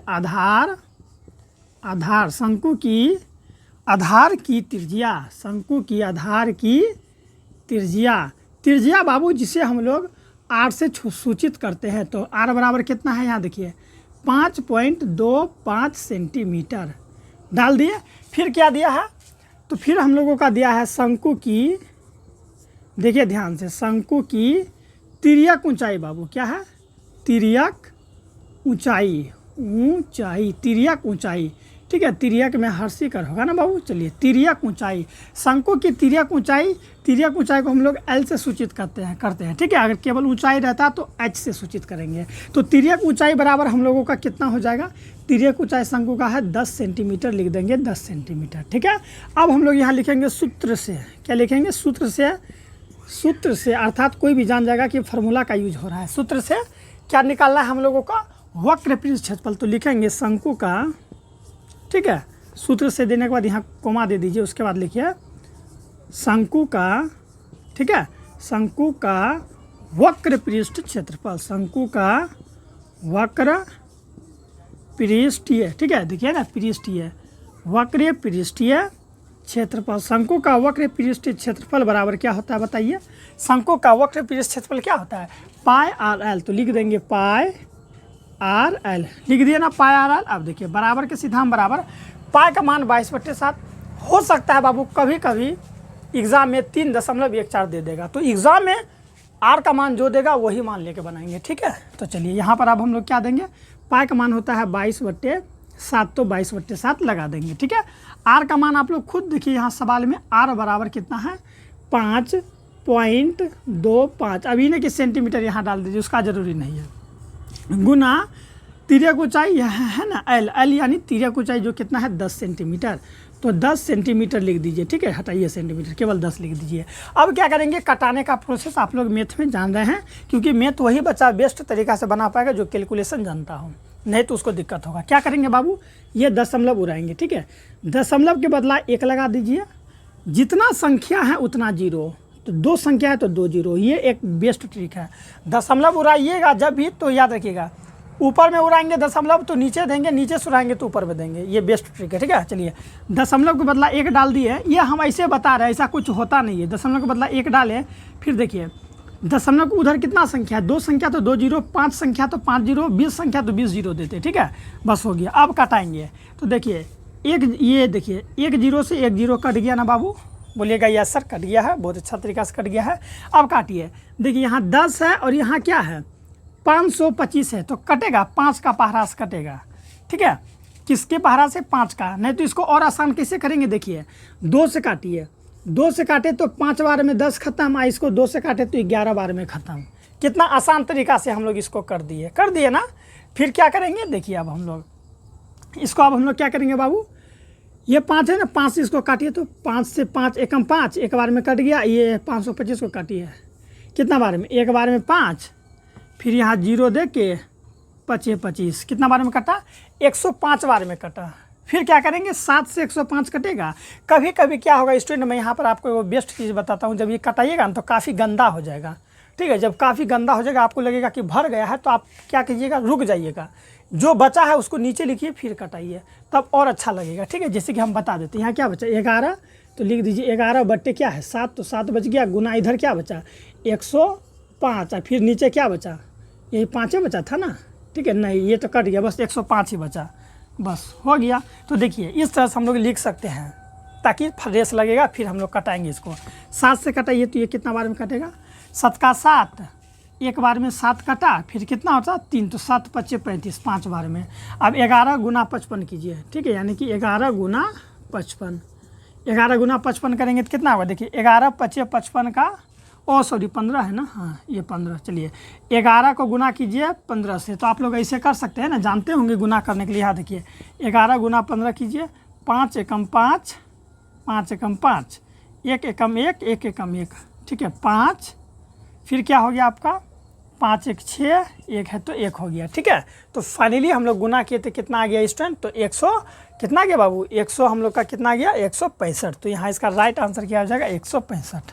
आधार शंकु की आधार की त्रिज्या, शंकु की आधार की त्रिज्या बाबू जिसे हम लोग आर से सूचित करते हैं। तो आर बराबर कितना है, यहाँ देखिए 5.25 सेंटीमीटर डाल दिए। फिर क्या दिया है, तो फिर हम लोगों का दिया है शंकु की, देखिए ध्यान से, शंकु की तिर्यक ऊंचाई बाबू, क्या है, तिर्यक ऊंचाई, तिर्यक ऊंचाई। ठीक है, तिर्यक में हर्षिकर होगा ना बाबू। चलिए, तिर्यक ऊंचाई, शंकु की तिर्यक ऊंचाई को हम लोग एल से सूचित करते हैं। ठीक है, अगर केवल ऊंचाई रहता तो एच से सूचित करेंगे। तो तिर्यक ऊंचाई बराबर हम लोगों का कितना हो जाएगा, तिर्यक ऊंचाई शंकु का है 10 सेंटीमीटर, लिख देंगे 10 सेंटीमीटर। ठीक है, अब हम लोग यहाँ लिखेंगे सूत्र से, क्या लिखेंगे, सूत्र से अर्थात कोई भी जान जाएगा कि फार्मूला का यूज हो रहा है। सूत्र से क्या निकालना है हम लोगों का, वक्र पृष्ठ क्षेत्रफल। तो लिखेंगे शंकु का, ठीक है, सूत्र से देने के बाद यहाँ कोमा दे दीजिए, उसके बाद लिखिए शंकु का, ठीक है, शंकु का वक्र पृष्ठ क्षेत्रफल, शंकु का वक्र पृष्ठीय, ठीक है, देखिए ना, पृष्ठीय, वक्र पृष्ठीय क्षेत्रफल। शंकु का वक्र पृष्ठीय क्षेत्रफल बराबर क्या होता है बताइए, शंकु का वक्र पृष्ठ क्षेत्रफल क्या होता है, पाई आर एल। तो लिख देंगे पाई आर एल, लिख दिया ना, पाई आर एल। अब देखिए बराबर के सीधा हम बराबर, पाई का मान 22/7 हो सकता है बाबू, कभी कभी एग्ज़ाम में 3.14 दे देगा, तो एग्ज़ाम में आर का मान जो देगा वही मान लेके बनाएंगे। ठीक है, तो चलिए यहाँ पर अब हम लोग क्या देंगे, पाई का मान होता है 22/7, तो 22/7 लगा देंगे। ठीक है, आर का मान आप लोग खुद देखिए, यहाँ सवाल में आर बराबर कितना है, 5.25। अब इन्हें कि सेंटीमीटर यहाँ डाल दीजिए, उसका ज़रूरी नहीं है, गुना तिर्यक ऊंचाई यह है ना एल, एल यानी तिर्यक ऊंचाई जो कितना है 10 सेंटीमीटर, तो 10 सेंटीमीटर लिख दीजिए, ठीक है, हटाइए सेंटीमीटर, केवल 10 लिख दीजिए। अब क्या करेंगे, कटाने का प्रोसेस आप लोग मैथ में जान रहे हैं, क्योंकि मैथ वही बच्चा बेस्ट तरीका से बना पाएगा जो कैलकुलेशन जानता हो, नहीं तो उसको दिक्कत होगा। क्या करेंगे बाबू, ये दशमलव उड़ाएंगे, ठीक है, दशमलव के बदला 1 लगा दीजिए, जितना संख्या है उतना जीरो, तो 2 संख्या है तो 2 जीरो, ये एक बेस्ट ट्रिक है। दशमलव उड़ाइएगा जब भी तो याद रखिएगा, ऊपर में उड़ाएंगे दशमलव तो नीचे देंगे, नीचे से उड़ाएंगे तो ऊपर में देंगे, ये बेस्ट ट्रिक है, ठीक है। चलिए दशमलव के बदला 1 डाल दिए, ये हम ऐसे बता रहे हैं, ऐसा कुछ होता नहीं है। दशमलव के बदला 1 डालें, फिर देखिए दशमलव को उधर कितना संख्या है, 2 संख्या तो 2 जीरो, 5 संख्या तो 5 जीरो, 20 संख्या तो 20 जीरो देते, ठीक है, बस हो गया। अब कटाएंगे तो देखिए ये देखिए 1 जीरो से 1 जीरो कट गया ना बाबू, बोलिएगा यस सर कट गया है, बहुत अच्छा तरीका से कट गया है। अब काटिए, देखिए यहाँ 10 है और यहाँ क्या है 525 है, तो कटेगा 5 का पहरा से कटेगा, ठीक है, किसके पहरा से 5 का, नहीं तो इसको और आसान कैसे करेंगे, देखिए 2 से काटिए, 2 से काटे तो 5 बार में 10 खत्म, इसको 2 से काटे तो 11 बार में ख़त्म। कितना आसान तरीका से हम लोग इसको कर दिए ना। फिर क्या करेंगे, देखिए अब हम लोग क्या करेंगे बाबू, ये 5 है ना, 5 से इसको काटिए तो 5 से 5 एकम 5, एक बार में कट गया। ये 525 को काटिए कितना बार में, एक बार में 5, फिर यहाँ जीरो दे के 25, कितना बार में कटा, 105 बार में कटा। फिर क्या करेंगे, 7 से 105 कटेगा। कभी कभी क्या होगा स्टूडेंट, मैं यहाँ पर आपको वो बेस्ट चीज़ बताता हूँ, जब ये कटाइएगा ना तो काफ़ी गंदा हो जाएगा, ठीक है। जब काफ़ी गंदा हो जाएगा, आपको लगेगा कि भर गया है, तो आप क्या कीजिएगा, रुक जाइएगा, जो बचा है उसको नीचे लिखिए, फिर कटाइए, तब और अच्छा लगेगा, ठीक है। जैसे कि हम बता देते हैं, यहाँ क्या बचा 11, तो लिख दीजिए 11 बट्टे क्या है 7, तो 7 बच गया, गुना इधर क्या बचा 105, और फिर नीचे क्या बचा, यही 5 बचा था ना, ठीक है, नहीं ये तो कट गया, बस 105 ही बचा, बस हो गया। तो देखिए इस तरह से हम लोग लिख सकते हैं, ताकि फ्रेश लगेगा। फिर हम लोग कटाएंगे इसको, 7 से कटाइए तो ये कितना बार में कटेगा, 7 का 7, एक बार में 7 कटा, फिर कितना होता 3, तो 7 5 35, 5 बार में। अब 11 गुना 55 कीजिए, ठीक है, यानी कि 11 गुना 55, 11 गुना 55 करेंगे तो कितना होगा, देखिए 11 5 55 का, ओ सॉरी 15 है ना, हाँ ये 15। चलिए 11 को गुना कीजिए 15 से, तो आप लोग ऐसे कर सकते हैं ना, जानते होंगे गुना करने के लिए। यहाँ देखिए 11 गुना 15 कीजिए, 5 एकम 5, 5 एकम 5, 1 एकम 1, 1 एकम 1, ठीक है 5, फिर क्या हो गया आपका 5 1 6, 1 है तो 1 हो गया, ठीक है। तो फाइनली हम लोग गुना किए थे, कितना आ गया स्टूडेंट, तो 100 कितना गया बाबू, 100 हम लोग का कितना गया 165। तो यहाँ इसका राइट आंसर क्या हो जाएगा 165,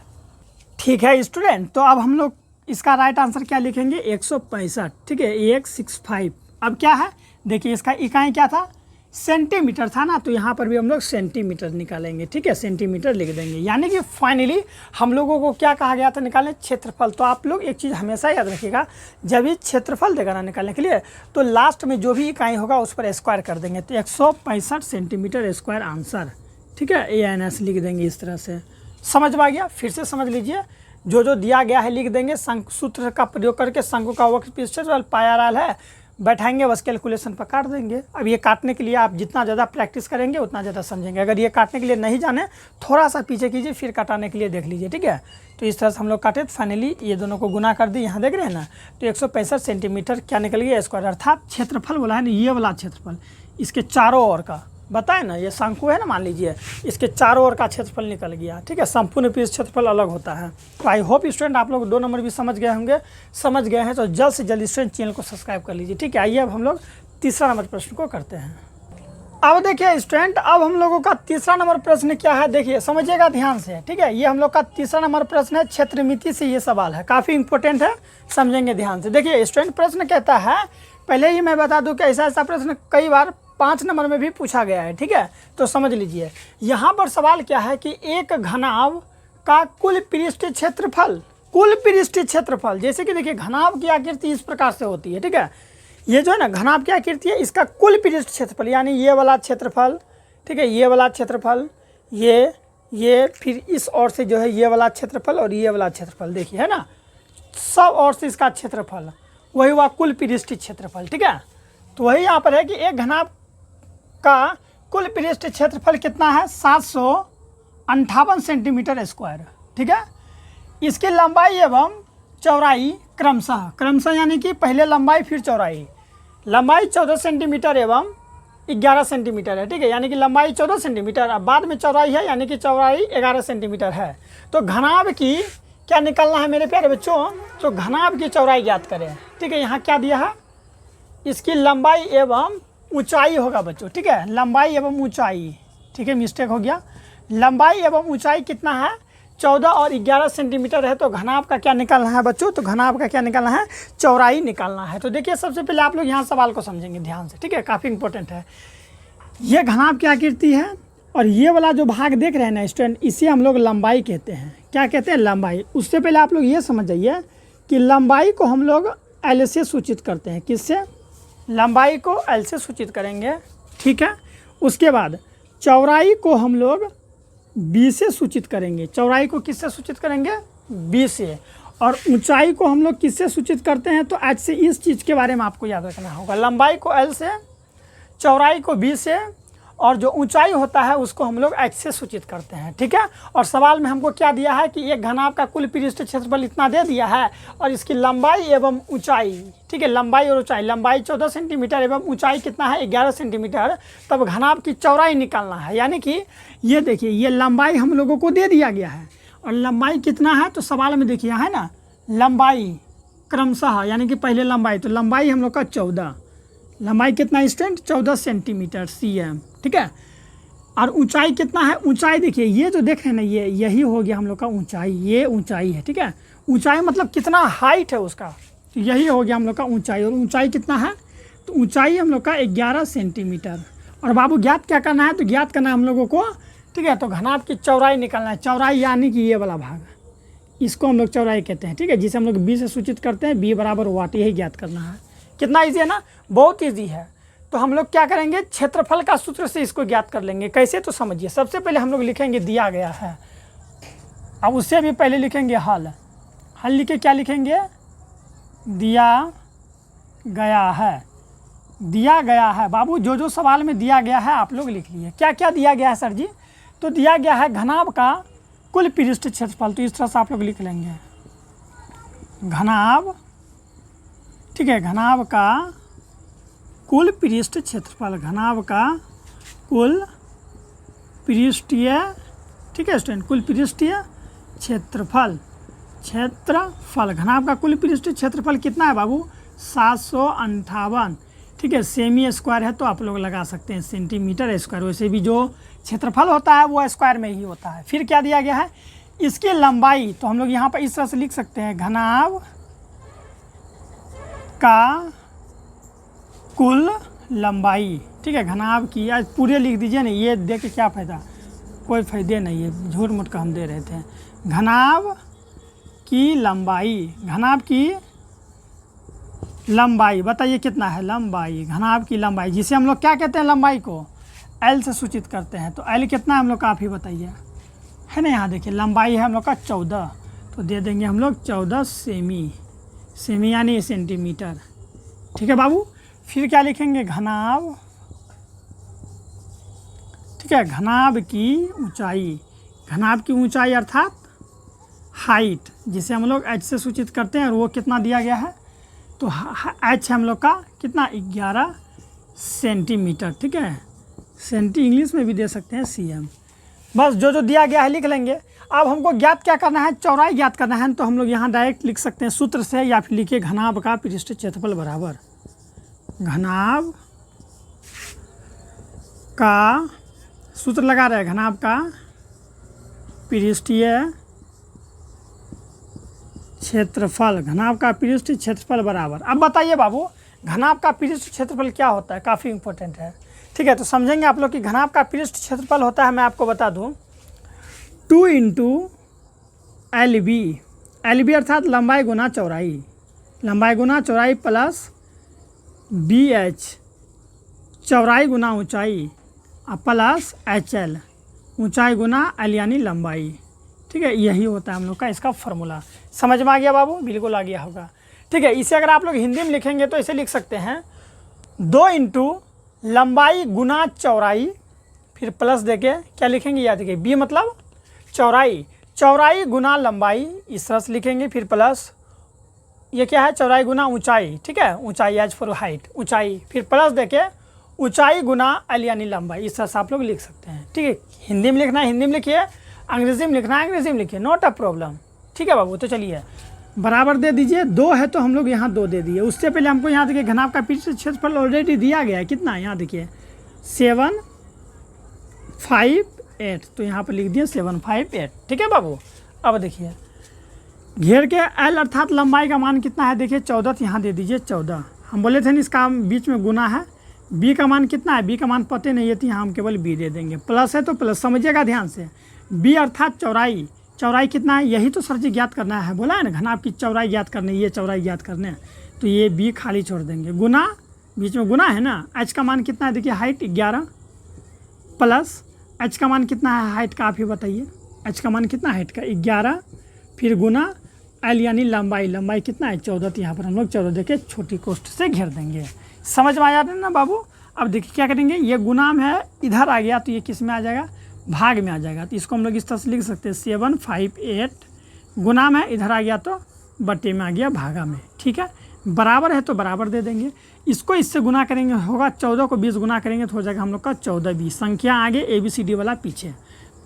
ठीक है स्टूडेंट। तो अब हम लोग इसका राइट आंसर क्या लिखेंगे 165, ठीक है 165। अब क्या है, देखिए इसका इकाई क्या था, सेंटीमीटर था ना, तो यहाँ पर भी हम लोग सेंटीमीटर निकालेंगे, ठीक है, सेंटीमीटर लिख देंगे। यानी कि फाइनली हम लोगों को क्या कहा गया था, निकालें क्षेत्रफल। तो आप लोग एक चीज़ हमेशा याद रखिएगा, जब भी क्षेत्रफल देगा ना निकालने के लिए, तो लास्ट में जो भी इकाई होगा उस पर स्क्वायर कर देंगे, तो 165 सेंटीमीटर स्क्वायर आंसर, ठीक है, ANS लिख देंगे इस तरह से। समझ में आ गया, फिर से समझ लीजिए, जो दिया गया है लिख देंगे, शंकु सूत्र का प्रयोग करके शंकु का वक्र क्षेत्रफल पाया है, बैठाएंगे बस कैलकुलेशन पर काट देंगे। अब ये काटने के लिए आप जितना ज़्यादा प्रैक्टिस करेंगे उतना ज़्यादा समझेंगे। अगर ये काटने के लिए नहीं जाने, थोड़ा सा पीछे कीजिए, फिर काटाने के लिए देख लीजिए, ठीक है। तो इस तरह से हम लोग काटे, तो फाइनली ये दोनों को गुना कर दी, यहाँ देख रहे हैं ना, तो 165 सेंटीमीटर क्या निकल गया स्क्वायर, अर्थात क्षेत्रफल बोला है ना, ये वाला क्षेत्रफल, इसके चारों ओर का बताए ना, ये शंकु है ना, मान लीजिए इसके चारों ओर का क्षेत्रफल निकल गया, ठीक है। संपूर्ण पृष्ठ क्षेत्रफल अलग होता है। तो आई होप स्टूडेंट आप लोग 2 नंबर भी समझ गए होंगे, समझ गए हैं तो जल्द से जल्द स्टूडेंट चैनल को सब्सक्राइब कर लीजिए, ठीक है। आइए अब हम लोग तीसरा नंबर प्रश्न को करते हैं। अब देखिए स्टूडेंट, अब हम लोगों का तीसरा नंबर प्रश्न क्या है, देखिए समझिएगा ध्यान से, ठीक है। ये हम लोग का तीसरा नंबर प्रश्न है, क्षेत्रमिति से ये सवाल है, काफ़ी इंपॉर्टेंट है, समझेंगे ध्यान से। देखिए स्टूडेंट प्रश्न कहता है, पहले ही मैं बता दूं कि ऐसा प्रश्न कई बार 5 नंबर में भी पूछा गया है, ठीक है। तो समझ लीजिए, यहाँ पर सवाल क्या है कि एक घनाभ का कुल पृष्ठ क्षेत्रफल, जैसे कि देखिए घनाभ की आकृति इस प्रकार से होती है, ठीक है। ये जो है ना घनाभ की आकृति है, इसका कुल पृष्ठ क्षेत्रफल यानी ये वाला क्षेत्रफल, ठीक है, ये वाला क्षेत्रफल, ये फिर इस ओर से जो है ये वाला क्षेत्रफल और ये वाला क्षेत्रफल, देखिए है ना, सब ओर से इसका क्षेत्रफल वही हुआ कुल पृष्ठ क्षेत्रफल, ठीक है। तो वही यहाँ पर है कि एक घनाभ का कुल पृष्ठ क्षेत्रफल कितना है 758 सेंटीमीटर स्क्वायर, ठीक है। इसकी लंबाई एवं चौड़ाई क्रमशः यानी कि पहले लंबाई फिर चौड़ाई, लंबाई 14 सेंटीमीटर एवं 11 सेंटीमीटर है, ठीक है, यानी कि लंबाई 14 सेंटीमीटर, अब बाद में चौड़ाई है यानी कि चौड़ाई 11 सेंटीमीटर है। तो घनाभ की क्या निकालना है मेरे प्यारे बच्चों, तो घनाभ की चौड़ाई ज्ञात करें, ठीक है। यहाँ क्या दिया है, इसकी लंबाई एवं ऊंचाई होगा बच्चों, ठीक है, लंबाई एवं ऊंचाई, ठीक है, मिस्टेक हो गया। लंबाई एवं ऊंचाई कितना है, 14 और 11 सेंटीमीटर है। तो घनाभ का क्या निकालना है बच्चों, तो घनाभ का क्या निकालना है, चौड़ाई निकालना है। तो देखिए सबसे पहले आप लोग यहाँ सवाल को समझेंगे ध्यान से, ठीक है, काफ़ी इंपॉर्टेंट है। ये घनाभ की आकृति है और ये वाला जो भाग देख रहे हैं ना स्टूडेंट, इसे हम लोग लंबाई कहते हैं। क्या कहते हैं, लंबाई। उससे पहले आप लोग ये समझ जाइए कि लंबाई को हम लोग एल से सूचित करते हैं। किससे, लंबाई को एल से सूचित करेंगे, ठीक है। उसके बाद चौड़ाई को हम लोग बी से सूचित करेंगे। चौड़ाई को किससे सूचित करेंगे, बी से। और ऊंचाई को हम लोग किससे सूचित करते हैं, तो आज से इस चीज़ के बारे में आपको याद रखना होगा। लंबाई को एल से, चौड़ाई को बी से, और जो ऊंचाई होता है उसको हम लोग एच से सूचित करते हैं, ठीक है। और सवाल में हमको क्या दिया है कि एक घनाभ का कुल पृष्ठ क्षेत्रफल इतना दे दिया है और इसकी लंबाई एवं ऊंचाई, ठीक है, लंबाई और ऊंचाई, लंबाई 14 सेंटीमीटर एवं ऊंचाई कितना है 11 सेंटीमीटर, तब घनाभ की चौड़ाई निकालना है। यानी कि ये देखिए, ये लंबाई हम लोगों को दे दिया गया है और लंबाई कितना है, तो सवाल में देखिए है ना, लंबाई क्रमशः, यानी कि पहले लंबाई, तो लंबाई हम लोग का 14, लंबाई कितना स्टूडेंट, 14 सेंटीमीटर cm, ठीक है। और ऊंचाई कितना है, ऊंचाई देखिए ये जो देख रहे हैं ना, ये यही हो गया हम लोग का ऊंचाई, ये ऊंचाई है, ठीक है। ऊंचाई मतलब कितना हाइट है उसका, तो यही हो गया हम लोग का ऊंचाई। और ऊंचाई कितना है, तो ऊंचाई हम लोग का 11 सेंटीमीटर। और बाबू ज्ञात क्या करना है, तो ज्ञात करना है हम लोगों को, ठीक है। तो घनाभ की चौड़ाई निकालना है। चौड़ाई यानी कि ये वाला भाग, इसको हम लोग चौड़ाई कहते हैं, ठीक है, जिसे हम लोग बी से सूचित करते हैं। बी बराबर वाट, यही ज्ञात करना है। कितना ईजी है ना, बहुत ईजी है। तो हम लोग क्या करेंगे, क्षेत्रफल का सूत्र से इसको ज्ञात कर लेंगे। कैसे, तो समझिए। सबसे पहले हम लोग लिखेंगे दिया गया है, अब उससे भी पहले लिखेंगे हल। हल लिखे क्या लिखेंगे, दिया गया है। दिया गया है बाबू, जो जो सवाल में दिया गया है आप लोग लिख लिए। क्या क्या दिया गया है सर जी, तो दिया गया है घनाभ का कुल पृष्ठ क्षेत्रफल, तो इस तरह से आप लोग लिख लेंगे घनाभ, ठीक है, घनाभ का कुल पृष्ठ क्षेत्रफल, घनाभ का कुल पृष्ठीय, ठीक है स्टूडेंट, कुल पृष्ठीय क्षेत्रफल, क्षेत्रफल, घनाभ का कुल पृष्ठ क्षेत्रफल कितना है बाबू, 758, ठीक है। सेमी स्क्वायर है तो आप लोग लगा सकते हैं सेंटीमीटर स्क्वायर, वैसे भी जो क्षेत्रफल होता है वो स्क्वायर में ही होता है। फिर क्या दिया गया है, इसकी लंबाई, तो हम लोग यहाँ पर इस तरह से लिख सकते हैं, घनाभ का कुल लंबाई, ठीक है, घनाभ की, आज पूरे लिख दीजिए ना, ये देख के क्या फ़ायदा, कोई फ़ायदे नहीं है, झूठ मूठ का हम दे रहे थे। घनाभ की लंबाई, घनाभ की लंबाई बताइए कितना है, लंबाई, घनाभ की लंबाई, जिसे हम लोग क्या कहते हैं, लंबाई को एल से सूचित करते हैं। तो एल कितना है हम लोग का, आप ही बताइए, है ना। यहाँ देखिए लंबाई है हम लोग का 14, तो दे देंगे हम लोग 14 सेमी, सेमी यानी सेंटीमीटर, ठीक है बाबू। फिर क्या लिखेंगे, घनाभ, ठीक है, घनाभ की ऊंचाई, घनाभ की ऊंचाई अर्थात हाइट, जिसे हम लोग एच से सूचित करते हैं, और वो कितना दिया गया है, तो एच हम लोग का कितना 11 सेंटीमीटर, ठीक है, सेंटी इंग्लिश में भी दे सकते हैं cm। बस जो जो दिया गया है लिख लेंगे। अब हमको ज्ञात क्या करना है, चौड़ाई ज्ञात करना है, तो हम लोग यहाँ डायरेक्ट लिख सकते हैं सूत्र से, या फिर लिखिए घनाभ का पृष्ठ क्षेत्रफल बराबर घनाभ का, सूत्र लगा रहे हैं, घनाभ का पृष्ठीय क्षेत्रफल, घनाभ का पृष्ठ क्षेत्रफल बराबर। अब बताइए बाबू, घनाभ का पृष्ठ क्षेत्रफल क्या होता है, काफ़ी इंपॉर्टेंट है, ठीक है। तो समझेंगे आप लोग कि घनाभ का पृष्ठ क्षेत्रफल होता है, मैं आपको बता दूं, 2 × LB, LB अर्थात लंबाई गुना चौड़ाई, लंबाई गुना चौड़ाई प्लस BH, चौड़ाई गुना ऊंचाई, प्लस HL, ऊंचाई गुना L यानी लंबाई, ठीक है। यही होता है हम लोग का इसका फॉर्मूला। समझ में आ गया बाबू, बिल्कुल आ गया होगा, ठीक है। इसे अगर आप लोग हिंदी में लिखेंगे तो इसे लिख सकते हैं 2 × लंबाई गुना चौड़ाई, फिर प्लस देके क्या लिखेंगे, याद रखिए, बी मतलब चौड़ाई, चौड़ाई गुना लंबाई, इस तरह से लिखेंगे, फिर प्लस ये क्या है, चौड़ाई गुना ऊंचाई, ठीक है, ऊंचाई एज फॉर हाइट, ऊंचाई, फिर प्लस देके ऊंचाई गुना एल यानी लंबाई, इस तरह से आप लोग लिख सकते हैं। ठीक है, हिंदी में लिखना है हिंदी में लिखिए, अंग्रेजी में लिखना है अंग्रेजी में लिखिए, नॉट अ प्रॉब्लम। ठीक है बाबू, तो चलिए बराबर दे दीजिए, 2 है तो हम लोग यहाँ 2 दे दिए। उससे पहले हमको यहाँ देखिए घनाभ का पीछे क्षेत्रफल ऑलरेडी दिया गया है, कितना है यहाँ देखिए 758, तो यहाँ पर लिख दिए 758। ठीक है बाबू, अब देखिए घेर के एल अर्थात लंबाई का मान कितना है, देखिए 14, तो यहाँ दे दीजिए 14। हम बोले थे ना इसका बीच में गुना है, बी का मान कितना है, बी का मान पते नहीं है तो यहाँ हम केवल बी दे देंगे, प्लस है तो प्लस, समझिएगा ध्यान से, बी अर्थात चौड़ाई, चौड़ाई कितना है यही तो सर जी ज्ञात करना है, बोला है ना घनाभ की चौड़ाई ज्ञात करनी है, ये चौड़ाई ज्ञात करने हैं, तो ये बी खाली छोड़ देंगे, गुना बीच में गुना है ना, एच का मान कितना है देखिए हाइट 11 प्लस एच का मान कितना है हाइट का, आप ही बताइए एच का मान कितना है हाइट का 11, फिर गुना एल यानी लंबाई, लंबाई कितना है 14, तो यहाँ पर हम लोग 14 देके छोटी कोष्ठ से घेर देंगे। समझ में आ जाता है ना बाबू। अब देखिए क्या करेंगे, ये गुना में है इधर आ गया तो ये किस में आ जाएगा, भाग में आ जाएगा, तो इसको हम लोग इस तरह से लिख सकते हैं 758, गुना में इधर आ गया तो बटे में आ गया भागा में। ठीक है, बराबर है तो बराबर दे देंगे, इसको इससे गुना करेंगे होगा 14 को 20 गुना करेंगे तो हो जाएगा हम लोग का 14 संख्या आगे ABCD वाला पीछे,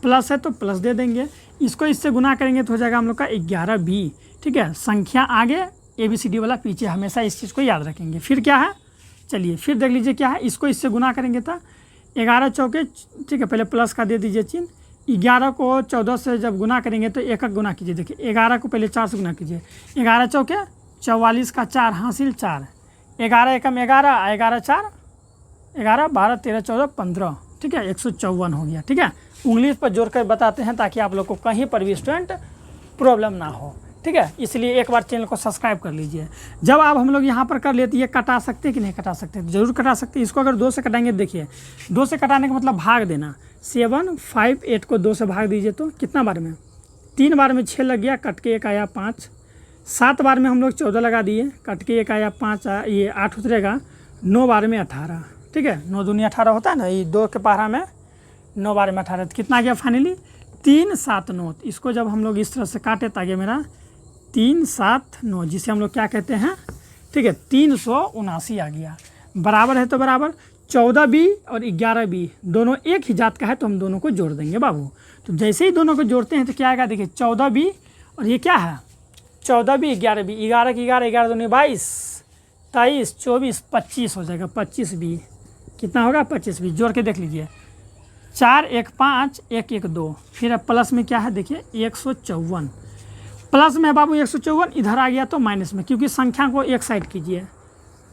प्लस है तो प्लस दे देंगे, इसको इससे गुना करेंगे तो हो जाएगा हम लोग का 11B। ठीक है, संख्या आगे ABCD वाला पीछे, हमेशा इस चीज़ को याद रखेंगे। फिर क्या है, चलिए फिर देख लीजिए क्या है, इसको इससे गुना करेंगे तो 11 चौके, ठीक है पहले प्लस का दे दीजिए चिन्ह, 11 को 14 से जब गुना करेंगे तो एक गुना कीजिए, देखिए 11 को पहले 4 से गुना कीजिए, 11 चौके 44 का 4 हासिल 4, 11 एकम 11, 11 4 11, 12 13 14 15, ठीक है 154 हो गया। ठीक है, उंगली पर जोड़ कर बताते हैं ताकि आप लोग को कहीं पर भी स्टूडेंट प्रॉब्लम ना हो। ठीक है, इसलिए एक बार चैनल को सब्सक्राइब कर लीजिए। जब आप हम लोग यहाँ पर कर लेते ये कटा सकते हैं कि नहीं कटा सकते, जरूर कटा सकते हैं। इसको अगर 2 से कटाएंगे, देखिए 2 से कटाने का मतलब भाग देना, 758 को 2 से भाग दीजिए तो कितना बार में, 3 बार में 6 लग गया, कट के 1 आया 5, 7 बार में हम लोग 14 लगा दिए, कट के 1 आया 5, ये 8 उतरेगा, 9 बार में 18। ठीक है, 9 दूनी 18 होता है ना, ये 2 के पहाड़ा में 9 बार में 18, तो कितना आ गया फाइनली 3 7 9। इसको जब हम लोग इस तरह से काटे तो आगे मेरा 3 7 9, जिसे हम लोग क्या कहते हैं, ठीक है 379 आ गया। बराबर है तो बराबर, 14B और 11B दोनों एक ही जात का है तो हम दोनों को जोड़ देंगे बाबू। तो जैसे ही दोनों को जोड़ते हैं तो क्या आएगा, देखिए 14B और ये क्या है 14B 11B, 11 की 11, 11 दूनी 22, 23 24 25 हो जाएगा, 25B कितना होगा 25B, जोड़ के देख लीजिए 4 1 5 1 1 2, फिर अब प्लस में क्या है देखिए 154, प्लस में बाबू 154, इधर आ गया तो माइनस में, क्योंकि संख्या को एक साइड कीजिए,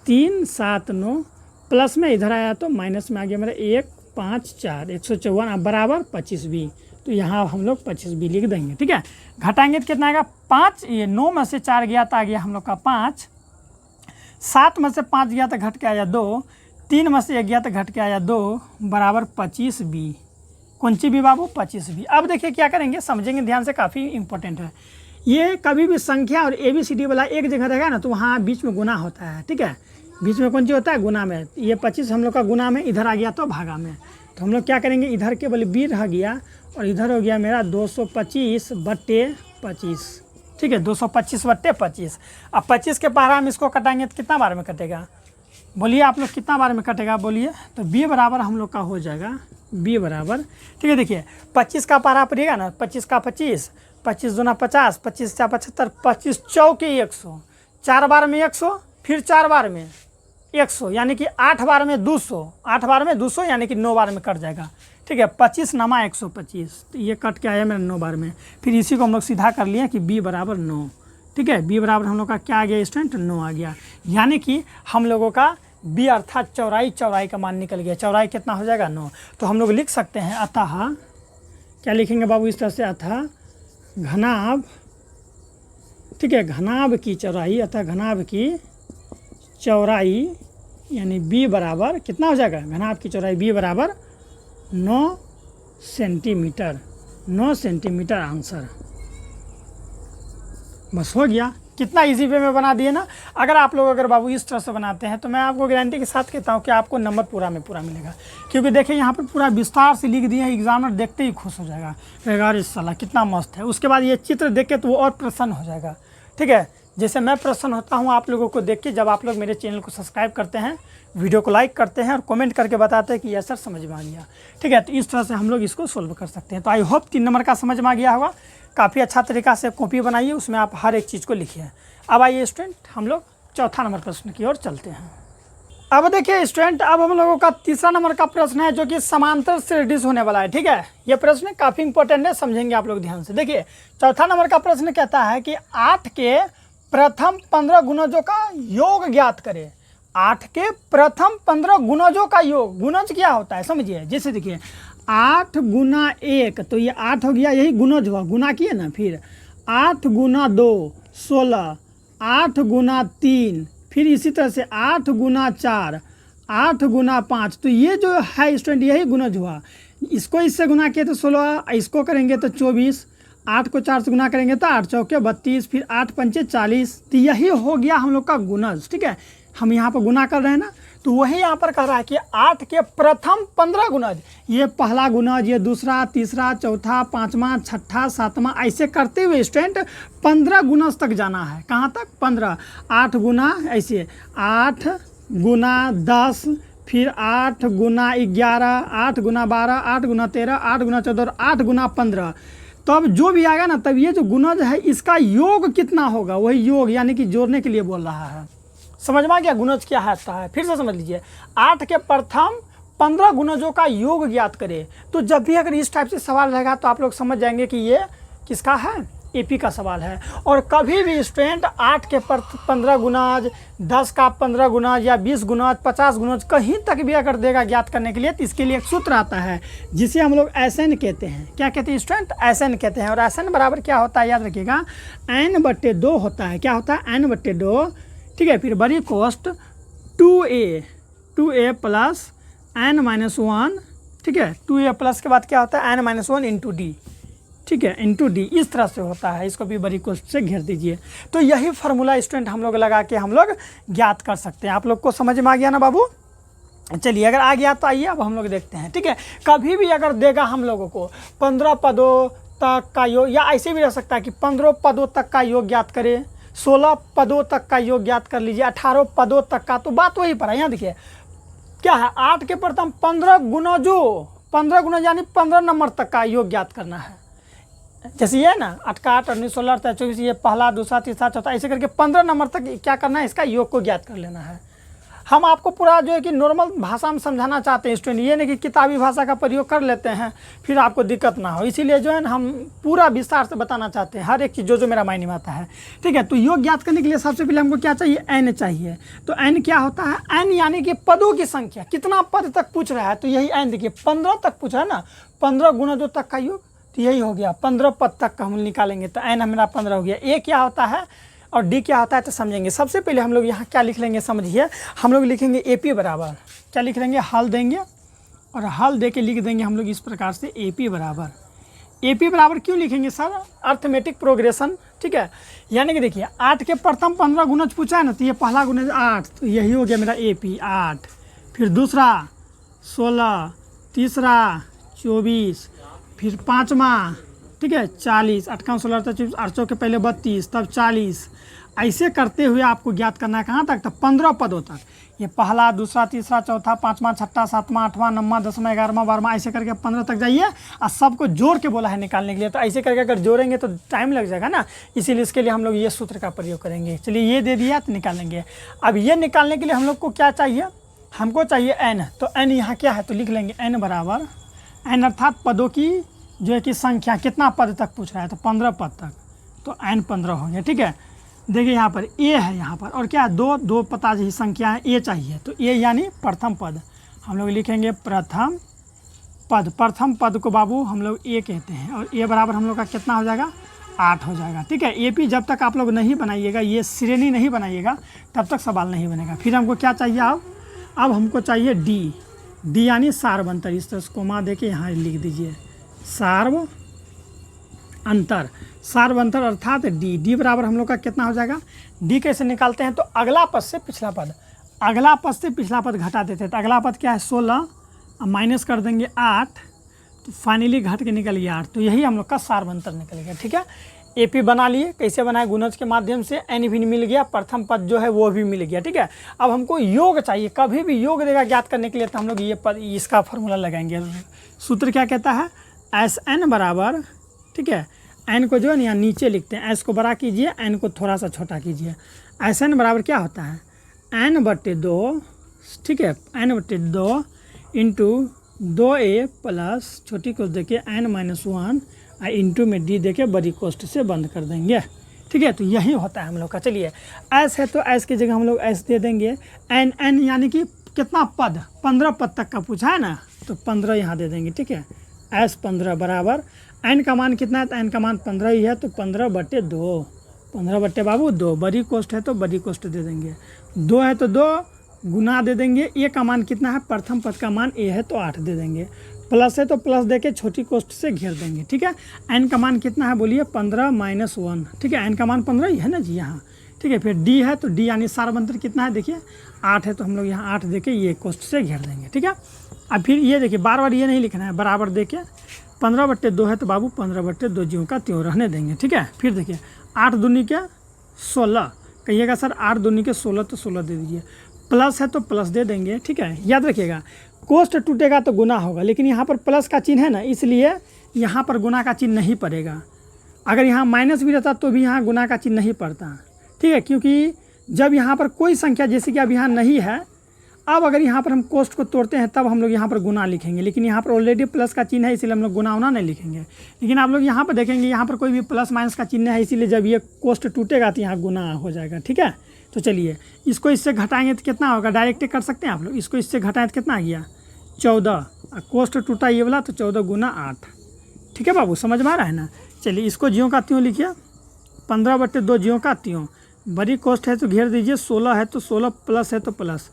3 7 9 प्लस में इधर आया तो माइनस में आ गया मेरा 1 5 4, 154 बराबर 25B, तो यहाँ हम लोग 25B लिख देंगे। ठीक है, घटाएंगे तो कितना आएगा 5, ये 9 में से 4 गया तो आ गया हम लोग का 5, 7 में से 5 गया तो घट के आया 2, 3 में से 1 गया तो घट के आया 2, बराबर 25B। कौन सी भी बाबू 25B। अब देखिए क्या करेंगे, समझेंगे ध्यान से, काफ़ी इंपॉर्टेंट है ये। कभी भी संख्या और ABCD वाला एक जगह रहेगा ना तो वहाँ बीच में गुना होता है। ठीक है, बीच में कौन सी होता है, गुना में। ये 25 हम लोग का गुना में, इधर आ गया तो भागा में, तो हम लोग क्या करेंगे, इधर केवल B रह गया और इधर हो गया मेरा 225/25। ठीक है, 225/25। अब 25 के पहाड़ा में इसको कटाएंगे तो कितना बार में कटेगा, बोलिए आप लोग कितना बार में कटेगा बोलिए, तो B बराबर हम लोग का हो जाएगा, B बराबर, ठीक है देखिए 25 का पहाड़ा पड़ेगा ना, 25 का 25, 25 दूना 50, 25 × 75, 25 चौके 100, 4 बार में 100, फिर 4 बार में 100, यानी कि 8 बार में 200, 8 बार में 200 यानी कि 9 बार में कट जाएगा। ठीक है, 25 नमा 125, तो ये कट के आया मेरा 9 बार में। फिर इसी को हम लोग सीधा कर लिए कि B बराबर 9। ठीक है, B बराबर हम लोग का क्या आ गया स्टूडेंट, 9 आ गया, यानी कि हम लोगों का B अर्थात चौड़ाई, चौड़ाई का मान निकल गया। चौड़ाई कितना हो जाएगा 9। तो हम लोग लिख सकते हैं अतः, क्या लिखेंगे बाबू इस तरह से, अतः घनाभ, ठीक है घनाभ की चौड़ाई, अतः घनाभ की चौड़ाई यानी B बराबर कितना हो जाएगा, घनाभ की चौड़ाई B बराबर 9 सेंटीमीटर। 9 सेंटीमीटर आंसर, बस हो गया। कितना इजी वे में बना दिए ना। अगर आप लोग अगर बाबू इस तरह से बनाते हैं तो मैं आपको गारंटी के साथ कहता हूँ कि आपको नंबर पूरा में पूरा मिलेगा, क्योंकि देखिए यहाँ पर पूरा विस्तार से लिख दिए हैं, एग्जामिनर देखते ही खुश हो जाएगा, कहेगा अरे साला कितना मस्त है। उसके बाद ये चित्र देख के तो वो और प्रसन्न हो जाएगा। ठीक है, जैसे मैं प्रसन्न होता हूँ आप लोगों को देख के जब आप लोग मेरे चैनल को सब्सक्राइब करते हैं, वीडियो को लाइक करते हैं और कमेंट करके बताते हैं कि यस सर समझ में आ गया। ठीक है, तो इस तरह से हम लोग इसको सोल्व कर सकते हैं। तो आई होप 3 नंबर का समझ में आ गया होगा। काफ़ी अच्छा तरीका से कॉपी बनाइए, उसमें आप हर एक चीज़ को लिखिए। अब आइए स्टूडेंट, हम लोग चौथा नंबर प्रश्न की ओर चलते हैं। अब देखिए स्टूडेंट, अब हम लोगों का तीसरा नंबर का प्रश्न है जो कि समांतर से रिड्यूस होने वाला है। ठीक है, ये प्रश्न काफ़ी इंपॉर्टेंट है, समझेंगे आप लोग ध्यान से। देखिए चौथा नंबर का प्रश्न कहता है कि 8 के प्रथम 15 गुणजों का योग ज्ञात करें। 8 के प्रथम 15 गुणजों का योग, गुणज क्या होता है समझिए। जैसे देखिए 8 गुना 1 तो ये 8 हो गया, यही गुणज हुआ, गुना किए ना। फिर 8 गुना 2 16, 8 गुना 3, फिर इसी तरह से 8 गुना 4, 8 गुना 5, तो ये जो है स्टूडेंट यही गुणज हुआ। इसको इससे गुना किए तो 16, इसको करेंगे तो 24, 8 को 4 से गुना करेंगे तो 8 चौके 32, फिर 8 पंचे 40, तो यही हो गया हम लोग का गुणज। ठीक है, हम यहाँ पर गुना कर रहे हैं ना, तो वही यहाँ पर कह रहा है कि 8 के प्रथम 15 गुणज, ये पहला गुणज, ये दूसरा, तीसरा, चौथा, पाँचवा, छठा, सातवां, ऐसे करते हुए स्टूडेंट 15 गुणज तक जाना है। कहाँ तक? 15। 8 गुना ऐसे 8 गुना 10, फिर 8 गुना 11, 8 गुना 12, 8 गुना 13, 8 गुना 14 और 8 गुना 15। तब जो भी आएगा ना, तब ये जो गुणज है इसका योग कितना होगा, वही योग यानी कि जोड़ने के लिए बोल रहा है। समझ में आ गया गुणज क्या है? फिर से समझ लीजिए, 8 के प्रथम 15 गुणजों का योग ज्ञात करें। तो जब भी अगर इस टाइप से सवाल रहेगा तो आप लोग समझ जाएंगे कि ये किसका है, एपी का सवाल है। और कभी भी स्टूडेंट 8 के 15 गुणज, 10 का 15 गुणज या 20 गुणज, 50 गुणज कहीं तक भी अगर देगा ज्ञात करने के लिए, तो इसके लिए एक सूत्र आता है जिसे हम लोग SN कहते हैं। क्या कहते हैं स्टूडेंट? SN कहते हैं। और SN बराबर क्या होता है याद रखिएगा, n/2 होता है। क्या होता है? n/2। ठीक है, फिर बड़ी कोस्ट 2a प्लस n-1। ठीक है, 2a प्लस के बाद क्या होता है, n-1 इंटू डी। ठीक है, इंटू डी, इस तरह से होता है। इसको भी बड़ी कोस्ट से घेर दीजिए। तो यही फार्मूला स्टूडेंट हम लोग लगा के हम लोग ज्ञात कर सकते हैं। आप लोग को समझ में आ गया ना बाबू? चलिए, अगर आ गया तो आइए अब हम लोग देखते हैं। ठीक है, कभी भी अगर देगा हम लोगों को 15 पदों तक का योग, या ऐसे भी रह सकता है कि 15 पदों तक का योग ज्ञात करें, 16 पदों तक का योग ज्ञात कर लीजिए, 18 पदों तक का, तो बात वही पर है। यहाँ देखिए क्या है, 8 के प्रथम 15 गुणजों, 15 गुणज यानी 15 नंबर तक का योग ज्ञात करना है। जैसे ये ना 8 का 8, 19, 16, 24, ये पहला, दूसरा, तीसरा, चौथा, ऐसे करके 15 नंबर तक क्या करना है, इसका योग को ज्ञात कर लेना है। हम आपको पूरा जो है कि नॉर्मल भाषा में समझाना चाहते हैं स्टूडेंट, ये नहीं कि किताबी भाषा का प्रयोग कर लेते हैं फिर आपको दिक्कत ना हो। इसीलिए जो है ना हम पूरा विस्तार से बताना चाहते हैं हर एक चीज़ जो मेरा मायने में आता है। ठीक है, तो योग ज्ञात करने के लिए सबसे पहले हमको क्या चाहिए, n चाहिए। तो n क्या होता है? n यानी कि पदों की संख्या, कितना पद तक पूछ रहा है, तो यही n देखिए 15 तक पूछा है ना, 15 गुणजों तक का योग, तो यही हो गया 15 पद तक का हम निकालेंगे, तो n हमारा 15 हो गया। a क्या होता है और डी क्या होता है तो समझेंगे। सबसे पहले हम लोग यहाँ क्या लिख लेंगे समझिए, हम लोग लिखेंगे एपी बराबर, क्या लिख लेंगे, हल देंगे और हल दे के लिख देंगे हम लोग इस प्रकार से एपी बराबर। एपी बराबर क्यों लिखेंगे सर? Arithmetic progression. ठीक है, यानी कि देखिए 8 के प्रथम 15 गुणज पूछा है ना, तो ये पहला गुणज 8, तो यही हो गया मेरा एपी 8। फिर दूसरा 16, तीसरा 24, फिर पाँचवा ठीक है 40, 8 का 16, 24, 8 के पहले 32, तब 40, ऐसे करते हुए आपको ज्ञात करना है कहाँ तक, तब 15 पदों तक। ये पहला, दूसरा, तीसरा, चौथा, पाँचवा, छठा, सातवां, आठवां, नौवां, 10वां, 11वां, 12वां, ऐसे करके 15 तक जाइए। और सबको जोड़ के बोला है निकालने के लिए, तो ऐसे करके अगर जोड़ेंगे तो टाइम लग जाएगा ना, इसीलिए इसके लिए हम लोग ये सूत्र का प्रयोग करेंगे। चलिए ये दे दिया तो निकालेंगे। अब ये निकालने के लिए हम लोग को क्या चाहिए, हमको चाहिए n। तो n यहाँ क्या है, तो लिख लेंगे n बराबर n, अर्थात पदों की जो है कि संख्या, कितना पद तक पूछ रहा है, तो 15 पद तक, तो n 15 हो गया। ठीक है, देखिए यहाँ पर a है यहाँ पर, और क्या दो पता ही संख्या है, a चाहिए, तो a यानी प्रथम पद, हम लोग लिखेंगे प्रथम पद। प्रथम पद को बाबू हम लोग a कहते हैं, और a बराबर हम लोग का कितना हो जाएगा, 8 हो जाएगा। ठीक है, AP जब तक आप लोग नहीं बनाइएगा, ये श्रेणी नहीं बनाइएगा, तब तक सवाल नहीं बनेगा। फिर हमको क्या चाहिए, अब हमको चाहिए डी यानी सार्वंतर। इस तरह से कोमा दे के यहाँ लिख दीजिए, सार्वंतर अर्थात डी बराबर हम लोग का कितना हो जाएगा। डी कैसे निकालते हैं, तो अगला पद से पिछला पद, अगला पद से पिछला पद घटा देते हैं। तो अगला पद क्या है 16, अब माइनस कर देंगे 8, तो फाइनली घट के निकल गया 8, तो यही हम लोग का सार्वंतर निकल गया। ठीक है, AP बना लिए, कैसे बनाए, गुणज के माध्यम से, n भी मिल गया, प्रथम पद जो है वो भी मिल गया। ठीक है, अब हमको योग चाहिए, कभी भी योग देगा ज्ञात करने के लिए तो हम लोग ये पद इसका फॉर्मूला लगाएंगे। सूत्र क्या कहता है, Sn बराबर, ठीक है, n को जो है यहाँ नीचे लिखते हैं, s को बड़ा कीजिए, n को थोड़ा सा छोटा कीजिए। Sn बराबर क्या होता है, n/2, ठीक है, n/2 इंटू 2a प्लस छोटी कोष्ठ देके n-1 इंटू में d देके बड़ी कोष्ठ से बंद कर देंगे। ठीक है, तो यही होता है हम लोग का। चलिए s है तो s की जगह हम लोग s दे देंगे, n यानी कि कितना पद, 15 पद तक का पूछा है ना, तो 15 यहाँ दे देंगे। ठीक है, s 15 बराबर n का मान कितना है, तो n का मान 15 ही है, तो 15/2, 15/2, बड़ी कोष्ठ है तो बड़ी कोष्ठ दे देंगे, 2 है तो 2 गुना दे देंगे, a का मान कितना है, प्रथम पद का मान a है तो 8 दे देंगे, प्लस है तो प्लस देके छोटी कोष्ठ से घेर देंगे। ठीक है, n का मान कितना है बोलिए, 15-1, ठीक है, n का मान 15 ही है ना जी यहाँ। ठीक है, फिर d है तो d यानी सारबंतर कितना है, देखिए 8 है तो हम लोग यहाँ 8 देके ये कोष्ठ से घेर देंगे। ठीक है, अब फिर ये देखिए बार बार ये नहीं लिखना है, बराबर देके 15/2 है तो बाबू 15/2 ज्यों का त्यों रहने देंगे। ठीक है, फिर देखिए 8 दूनी के 16, कहिएगा सर 8 दूनी के 16 तो 16 दे दीजिए, प्लस है तो प्लस दे देंगे। ठीक है, याद रखिएगा कोष्ठ टूटेगा तो गुना होगा, लेकिन यहाँ पर प्लस का चिन्ह है ना, इसलिए यहाँ पर गुना का चिन्ह नहीं पड़ेगा। अगर यहाँ माइनस भी रहता तो भी यहाँ गुना का चिन्ह नहीं पड़ता। ठीक है, क्योंकि जब यहाँ पर कोई संख्या जैसे कि अब यहाँ नहीं है, अब अगर यहाँ पर हम कोष्ठ को तोड़ते हैं तब हम लोग यहाँ पर गुना लिखेंगे, लेकिन यहाँ पर ऑलरेडी प्लस का चिन्ह है इसलिए हम लोग गुना उना नहीं लिखेंगे। लेकिन आप लोग यहाँ पर देखेंगे यहाँ पर कोई भी प्लस माइनस का चिन्ह है, इसीलिए जब ये कोष्ठ टूटेगा तो यहाँ गुना हो जाएगा। ठीक है, तो चलिए इसको इससे घटाएंगे तो कितना होगा, डायरेक्ट कर सकते हैं आप लोग, इसको इससे घटाएं तो कितना आ गया 14, कोष्ठ टूटा ये वाला तो 14 गुना 8। ठीक है बाबू, समझ में आ रहा है ना। चलिए इसको ज्यों का त्यों लिखिए, 15/2 ज्यों का त्यों, बड़ी कोष्ठ है तो घेर दीजिए, 16 है तो 16, प्लस है तो प्लस।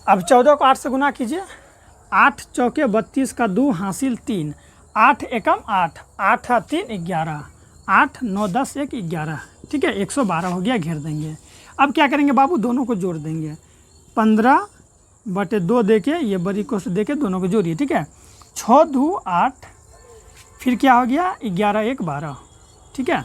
अब 14 को 8 से गुना कीजिए, 8 चौके 32 का 2 हासिल 3, 8 एकम 8, 8 3 11, 8 9 10 1 11। ठीक है, 112 हो गया, घेर देंगे। अब क्या करेंगे बाबू, दोनों को जोड़ देंगे, 15/2 देके ये बड़ी कोष्ठ देके दोनों को जोड़िए। ठीक है, 6 2 8, फिर क्या हो गया 11 1 12। ठीक है,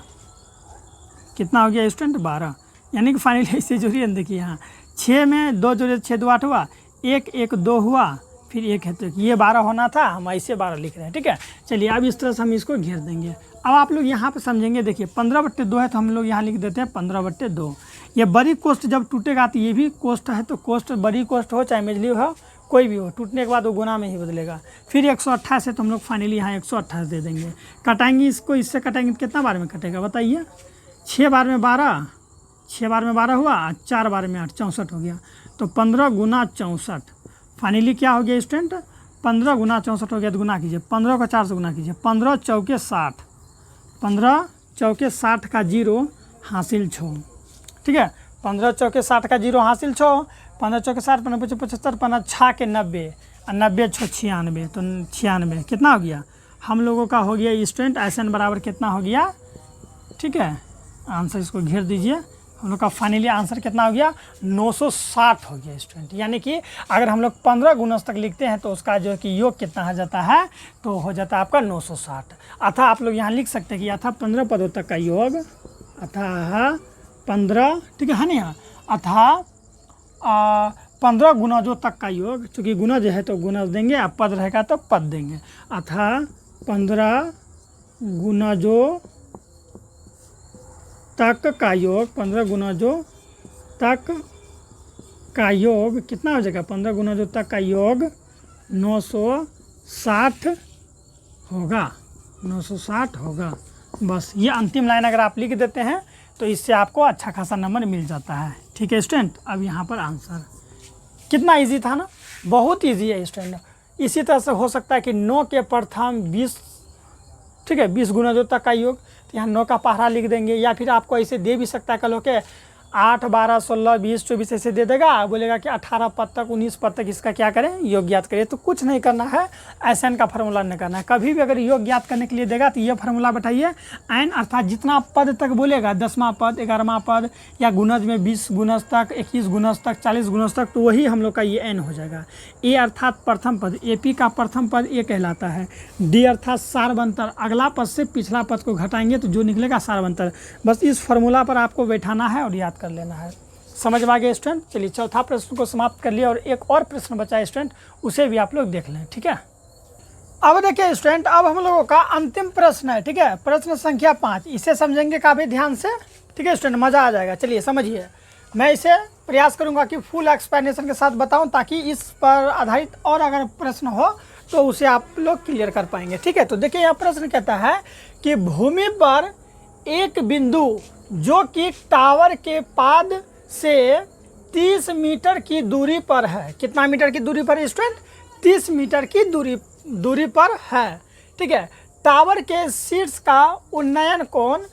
कितना हो गया स्टूडेंट 12, यानी कि फाइनली इसे जोड़िए। देखिए यहाँ 6 में 2 जोड़े 6 2 8 हुआ, 1 1 2 हुआ, फिर 1 है तो ये 12 होना था, हम ऐसे 12 लिख रहे हैं। ठीक है, चलिए अब इस तरह से हम इसको घेर देंगे। अब आप लोग यहाँ पे समझेंगे, देखिए 15/2 है तो हम लोग यहाँ लिख देते हैं 15/2। ये बड़ी कोष्ठ जब टूटेगा तो ये भी कोष्ठ है तो कोष्ठ बड़ी कोष्ठ हो चाहे मेजली हो कोई भी हो, टूटने के बाद वो गुना में ही बदलेगा। फिर 128 है तो हम लोग फाइनली यहाँ 128 दे देंगे। कटाएंगे इसको, इससे कटाएंगे तो कितना बार में कटेगा बताइए, 6 बार में 12, 6 बार में 12 हुआ, 4 बार में 8, 64 हो गया, तो 15 गुना 64 फाइनली क्या हो गया स्टूडेंट, 15 गुना 64 हो गया। तो गुना कीजिए, 15 को 4 से गुना कीजिए, 15 चौके 60, 15 चौके 60 का 0 हासिल 6। ठीक है, 15 चौके 60 का 0 हासिल 6, 15 चौके 60, 15 5 75, 15 6 के 90 और 90 6 96, तो 96 कितना हो गया हम लोगों का हो गया स्टूडेंट। Sn बराबर कितना हो गया, ठीक है, आंसर इसको घेर दीजिए। हम लोग का फाइनली आंसर कितना हो गया 960 हो गया स्टूडेंट। यानी कि अगर हम लोग 15 गुणज तक लिखते हैं तो उसका जो है कि योग कितना हो जाता है, तो हो जाता है आपका 960। अतः आप लोग यहाँ लिख सकते हैं कि अतः 15 पदों तक का योग, अतः 15, ठीक है ना, यहाँ अतः 15 गुणजों तक का योग, चूँकि गुणज है तो गुणज देंगे, अब पद रहेगा तो पद देंगे। अतः 15 गुणजों तक का योग, 15 गुणजों तक का योग कितना हो जाएगा, 15 गुणजों तक का योग 960 होगा, 960 होगा। बस ये अंतिम लाइन अगर आप लिख देते हैं तो इससे आपको अच्छा खासा नंबर मिल जाता है। ठीक है स्टूडेंट, अब यहाँ पर आंसर कितना इजी था ना, बहुत इजी है स्टूडेंट। इसी तरह से हो सकता है कि 9 के प्रथम 20, ठीक है, 20 गुणजों तक का योग, तो यहाँ 9 का पहरा लिख देंगे, या फिर आपको ऐसे दे भी सकता है कल के 8, 12, 16, 20, 24 ऐसे दे देगा, बोलेगा कि 18 पद तक 19 पद तक इसका क्या करें, योग ज्ञात करें। तो कुछ नहीं करना है, SN का फार्मूला नहीं करना है। कभी भी अगर योग ज्ञात करने के लिए देगा तो ये फार्मूला बैठाइए, n अर्थात जितना पद तक बोलेगा, 10वां पद, 11वां पद, या गुणज में 20 गुणज तक, 21 गुणज तक, 40 गुणज तक, तो वही हम लोग का ये n हो जाएगा। A अर्थात प्रथम पद, AP का प्रथम पद A कहलाता है। D अर्थात सार्वंतर, अगला पद से पिछला पद को घटाएंगे तो जो निकलेगा सार्वंतर। बस इस फार्मूला पर आपको बैठाना है और याद कर लेना है। समझ में आ गया स्टूडेंट? चलिए चौथा प्रश्न को समाप्त कर लिया और एक और प्रश्न बचा है स्टूडेंट, उसे भी आप लोग देख लें। ठीक है, अब देखिए स्टूडेंट, अब हम लोगों का अंतिम प्रश्न है। ठीक है, प्रश्न संख्या 5, इसे समझेंगे काफ़ी ध्यान से। ठीक है स्टूडेंट, मज़ा आ जाएगा। चलिए समझिए, मैं इसे प्रयास करूंगा कि फुल एक्सप्लेनेशन के साथ बताऊं, ताकि इस पर आधारित और अगर प्रश्न हो तो उसे आप लोग क्लियर कर पाएंगे। ठीक है, तो देखिए यहाँ प्रश्न कहता है कि भूमि पर एक बिंदु जो कि टावर के पाद से 30 मीटर की दूरी पर है। कितना मीटर की दूरी पर स्टूडेंट? 30 मीटर की दूरी पर है। ठीक है, टावर के शीर्ष का उन्नयन कोण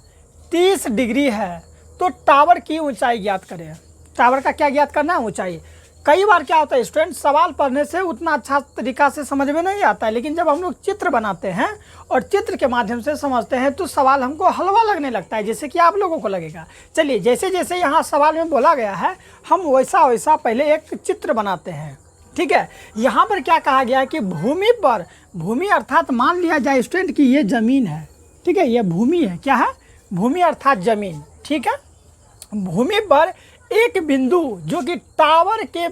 30 डिग्री है। तो टावर की ऊंचाई ज्ञात करें। टावर का क्या ज्ञात करना है? ऊंचाई। कई बार क्या होता है स्टूडेंट, सवाल पढ़ने से उतना अच्छा तरीका से समझ में नहीं आता है, लेकिन जब हम लोग चित्र बनाते हैं और चित्र के माध्यम से समझते हैं तो सवाल हमको हलवा लगने लगता है, जैसे कि आप लोगों को लगेगा। चलिए, जैसे जैसे यहाँ सवाल में बोला गया है, हम वैसा वैसा पहले एक चित्र बनाते हैं। ठीक है, यहाँ पर क्या कहा गया है कि भूमि पर, भूमि अर्थात मान लिया जाए स्टूडेंट कि ये जमीन है। ठीक है, ये भूमि है। क्या है? भूमि अर्थात जमीन। ठीक है, भूमि पर एक बिंदु जो कि टावर के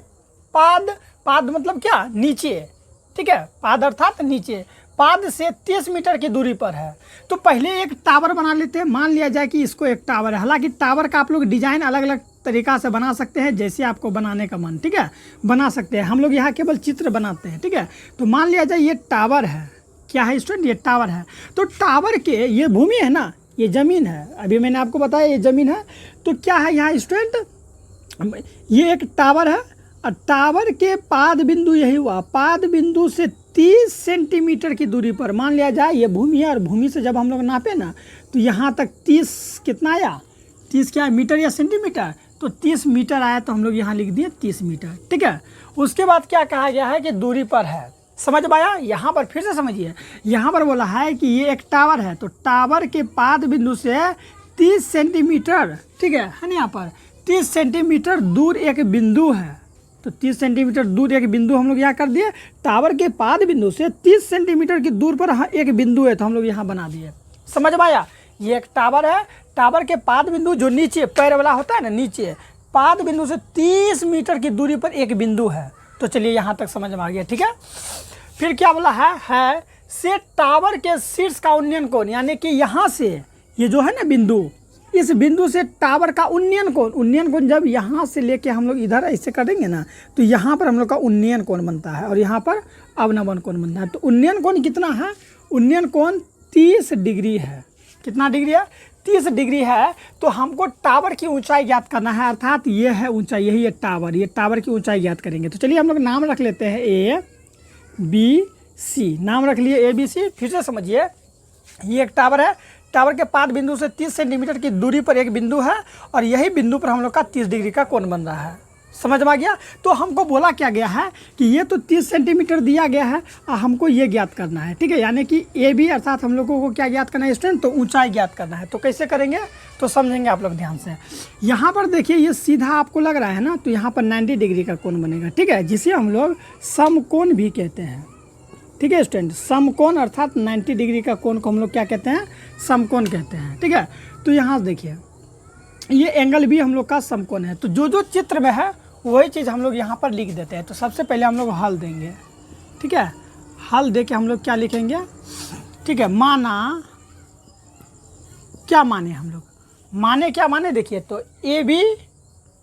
पाद मतलब क्या? नीचे। ठीक है, पाद अर्थात नीचे, पाद से 30 मीटर की दूरी पर है। तो पहले एक टावर बना लेते हैं। मान लिया जाए कि इसको एक टावर है। हालांकि टावर का आप लोग डिजाइन अलग अलग तरीका से बना सकते हैं, जैसे आपको बनाने का मन। ठीक है, बना सकते हैं। हम लोग यहाँ केवल चित्र बनाते हैं। ठीक है, तो मान लिया जाए ये टावर है। क्या है स्टूडेंट? ये टावर है। तो टावर के, ये भूमि है ना, ये ज़मीन है। अभी मैंने आपको बताया ये ज़मीन है। तो क्या है यहाँ स्टूडेंट? ये एक टावर है और टावर के पाद बिंदु यही हुआ। पाद बिंदु से 30 सेंटीमीटर की दूरी पर मान लिया जाए ये भूमि है, और भूमि से जब हम लोग नापे ना तो यहाँ तक 30 कितना आया? 30 क्या है, मीटर या सेंटीमीटर? तो 30 मीटर आया, तो हम लोग यहाँ लिख दिए 30 मीटर। ठीक है, उसके बाद क्या कहा गया है कि दूरी पर है। समझ पाया? यहाँ पर फिर से समझिए, यहाँ पर बोला है कि ये एक टावर है। तो टावर के पाद बिंदु से 30 सेंटीमीटर, ठीक है ना, यहाँ पर 30 सेंटीमीटर दूर एक बिंदु है। तो 30 सेंटीमीटर दूर एक बिंदु हम लोग यहाँ कर दिए। टावर के पाद बिंदु से 30 सेंटीमीटर की दूर पर एक बिंदु है, तो हम लोग यहाँ बना दिए। समझ पाया? ये एक टावर है। टावर के पाद बिंदु जो नीचे पैर वाला होता है ना, नीचे पाद बिंदु से 30 मीटर की दूरी पर एक बिंदु है। तो चलिए यहाँ तक समझ में आ गया। ठीक है, फिर क्या बोला है से टावर के शीर्ष का उन्नयन कोण, यानी कि यहाँ से ये जो है ना बिंदु, इस बिंदु से टावर का उन्नयन कोण जब यहाँ से लेके हम लोग इधर ऐसे करेंगे ना, तो यहाँ पर हम लोग का उन्नयन कोण बनता है और यहाँ पर अवनमन कोण बनता है। तो उन्नयन कोण कितना है? उन्नयन कोण 30 डिग्री है। कितना डिग्री है? 30 डिग्री है। तो हमको टावर की ऊंचाई ज्ञात करना है, अर्थात ये है ऊंचाई, यही है टावर। ये टावर की ऊंचाई ज्ञात करेंगे। तो चलिए हम लोग नाम रख लेते हैं ABC। नाम रख लिए ABC। फिर से समझिए, ये एक टावर है। टावर के पाद बिंदु से 30 सेंटीमीटर की दूरी पर एक बिंदु है और यही बिंदु पर हम लोग का 30 डिग्री का कोण बन रहा है। समझ में आ गया? तो हमको बोला क्या गया है कि ये तो 30 सेंटीमीटर दिया गया है और हमको ये ज्ञात करना है। ठीक है, यानी कि AB अर्थात हम लोगों को क्या ज्ञात करना है स्टूडेंट? तो ऊंचाई ज्ञात करना है। तो कैसे करेंगे तो समझेंगे आप लोग ध्यान से। यहाँ पर देखिए, ये सीधा आपको लग रहा है ना, तो यहाँ पर 90 डिग्री का कोण बनेगा। ठीक है, जिसे हम लोग समकोण भी कहते हैं। ठीक है स्टूडेंट, समकोण अर्थात 90 डिग्री का कोण को हम लोग क्या कहते हैं? समकोण कहते हैं। ठीक है, तो यहाँ देखिए, ये एंगल भी हम लोग का समकोण है। तो जो जो चित्र में है वही चीज़ हम लोग यहाँ पर लिख देते हैं। तो सबसे पहले हम लोग हल देंगे। ठीक है, हल दे के हम लोग क्या लिखेंगे? ठीक है, माना, क्या माने हम लोग? माने क्या माने? देखिए, तो AB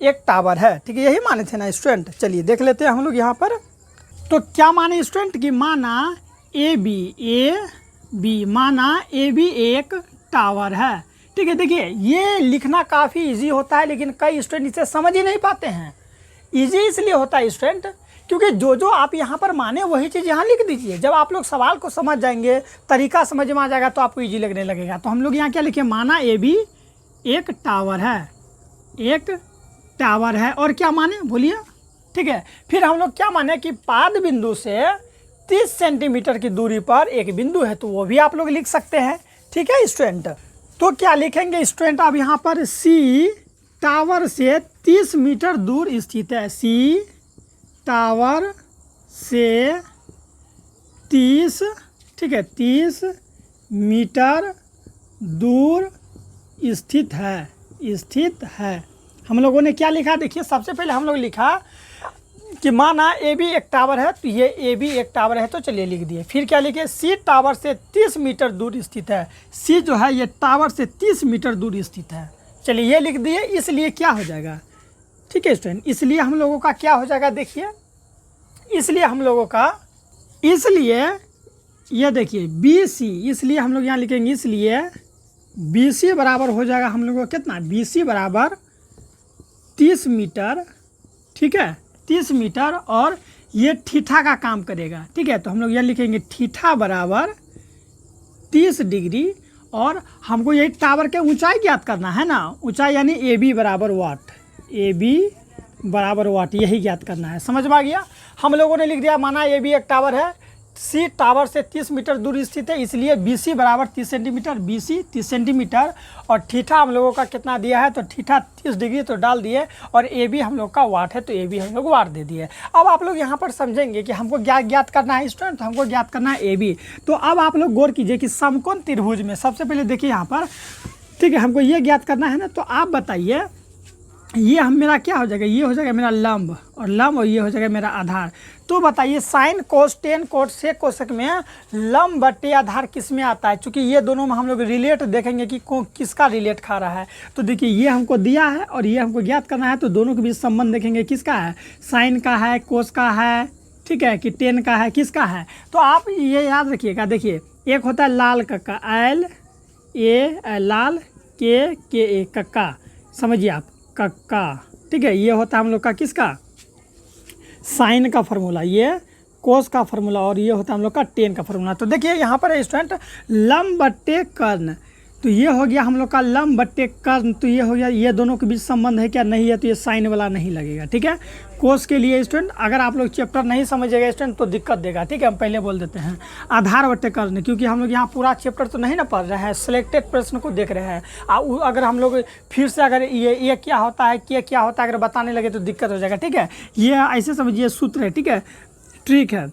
एक टावर है। ठीक है, यही माने थे ना स्टूडेंट? चलिए देख लेते हैं हम लोग यहाँ पर। तो क्या माने स्टूडेंट की माना AB माना AB एक टावर है। ठीक है, देखिए ये लिखना काफ़ी इजी होता है, लेकिन कई स्टूडेंट इसे समझ ही नहीं पाते हैं। इजी इसलिए होता है स्टूडेंट क्योंकि जो जो आप यहाँ पर माने वही चीज़ यहाँ लिख दीजिए। जब आप लोग सवाल को समझ जाएंगे, तरीका समझ में आ जाएगा, तो आपको इजी लगने लगेगा। तो हम लोग यहाँ क्या लिखे? माना AB एक टावर है। एक टावर है। और क्या माने बोलिए, ठीक है। फिर हम लोग क्या माने कि पाद बिंदु से 30 सेंटीमीटर की दूरी पर एक बिंदु है, तो वो भी आप लोग लिख सकते हैं, ठीक है स्टूडेंट। तो क्या लिखेंगे स्टूडेंट, अब यहाँ पर सी टावर से 30 मीटर दूर स्थित है। सी टावर से 30, ठीक है, 30 मीटर दूर स्थित है, स्थित है। हम लोगों ने क्या लिखा, देखिए सबसे पहले हम लोग लिखा कि माना ए बी एक टावर है, तो ये ए बी एक टावर है, तो चलिए लिख दिए। फिर क्या लिखे, सी टावर से 30 मीटर दूर स्थित है। सी जो है ये टावर से 30 मीटर दूर स्थित है, चलिए ये लिख दिए। इसलिए क्या हो जाएगा, ठीक है स्टूडेंट, इसलिए हम लोगों का क्या हो जाएगा, देखिए इसलिए हम लोगों का, इसलिए ये देखिए बी सी, इसलिए हम लोग यहाँ लिखेंगे, इसलिए बी सी बराबर हो जाएगा हम लोगों को कितना, बी सी बराबर 30 मीटर, ठीक है 30 मीटर, और ये थीटा का काम करेगा, ठीक है। तो हम लोग ये लिखेंगे थीटा बराबर 30 डिग्री, और हमको यही टावर के ऊंचाई ज्ञात करना है ना, ऊंचाई यानी ए बी बराबर वाट, ए बी बराबर वाट, यही ज्ञात करना है। समझ में आ गया। हम लोगों ने लिख दिया, माना ए बी एक टावर है, सी टावर से 30 मीटर दूर स्थित है, इसलिए बी सी बराबर 30 सेंटीमीटर, बी सी 30 सेंटीमीटर, और थीटा हम लोगों का कितना दिया है, तो थीटा 30 डिग्री तो डाल दिए, और ए बी हम लोग का वाट है, तो ए बी हम लोग वाट दे दिए। अब आप लोग यहाँ पर समझेंगे कि हमको क्या ज्ञात करना है स्टूडेंट, तो हमको ज्ञात करना है ए बी। तो अब आप लोग गौर कीजिए कि समकोण त्रिभुज में सबसे पहले देखिए यहाँ पर, ठीक है, हमको ये ज्ञात करना है ना। तो आप बताइए, ये हम मेरा क्या हो जाएगा, ये हो जाएगा मेरा लंब, और लंब, और ये हो जाएगा मेरा आधार। तो बताइए साइन कोस टेन कोट से कोशक में लंब बटे आधार किस में आता है, क्योंकि ये दोनों में हम लोग रिलेट देखेंगे कि किसका रिलेट खा रहा है। तो देखिए ये हमको दिया है और ये हमको ज्ञात करना है, तो दोनों के बीच संबंध देखेंगे किसका है, साइन का है, कोस का है, ठीक है, कि टेन का है, किसका है। तो आप ये याद रखिएगा, देखिए एक होता है लाल कक्का, एल ए लाल, के ए कक्का, समझिए आप कक्का, ठीक है। ये होता है हम लोग का किसका, साइन का फार्मूला, ये कोस का फार्मूला, और ये होता है हम लोग का टेन का फार्मूला। तो देखिए यहाँ पर स्टूडेंट लंब बट्टे कर्ण, तो ये हो गया हम लोग का लंब बट्टे कर्ण, तो ये हो गया, ये दोनों के बीच संबंध है क्या, नहीं है, तो ये साइन वाला नहीं लगेगा, ठीक है। कोस के लिए स्टूडेंट अगर आप लोग चैप्टर नहीं समझिएगा स्टूडेंट तो दिक्कत देगा, ठीक है, हम पहले बोल देते हैं। आधार बट्टे कर्ण, क्योंकि हम लोग यहाँ पूरा चैप्टर तो नहीं ना पढ़ रहे हैं, सिलेक्टेड प्रश्न को देख रहे हैं। अगर हम लोग फिर से अगर ये क्या होता है, क्या होता है अगर बताने लगे तो दिक्कत हो जाएगा, ठीक है। ये ऐसे समझिए सूत्र है, ठीक है, ट्रिक है।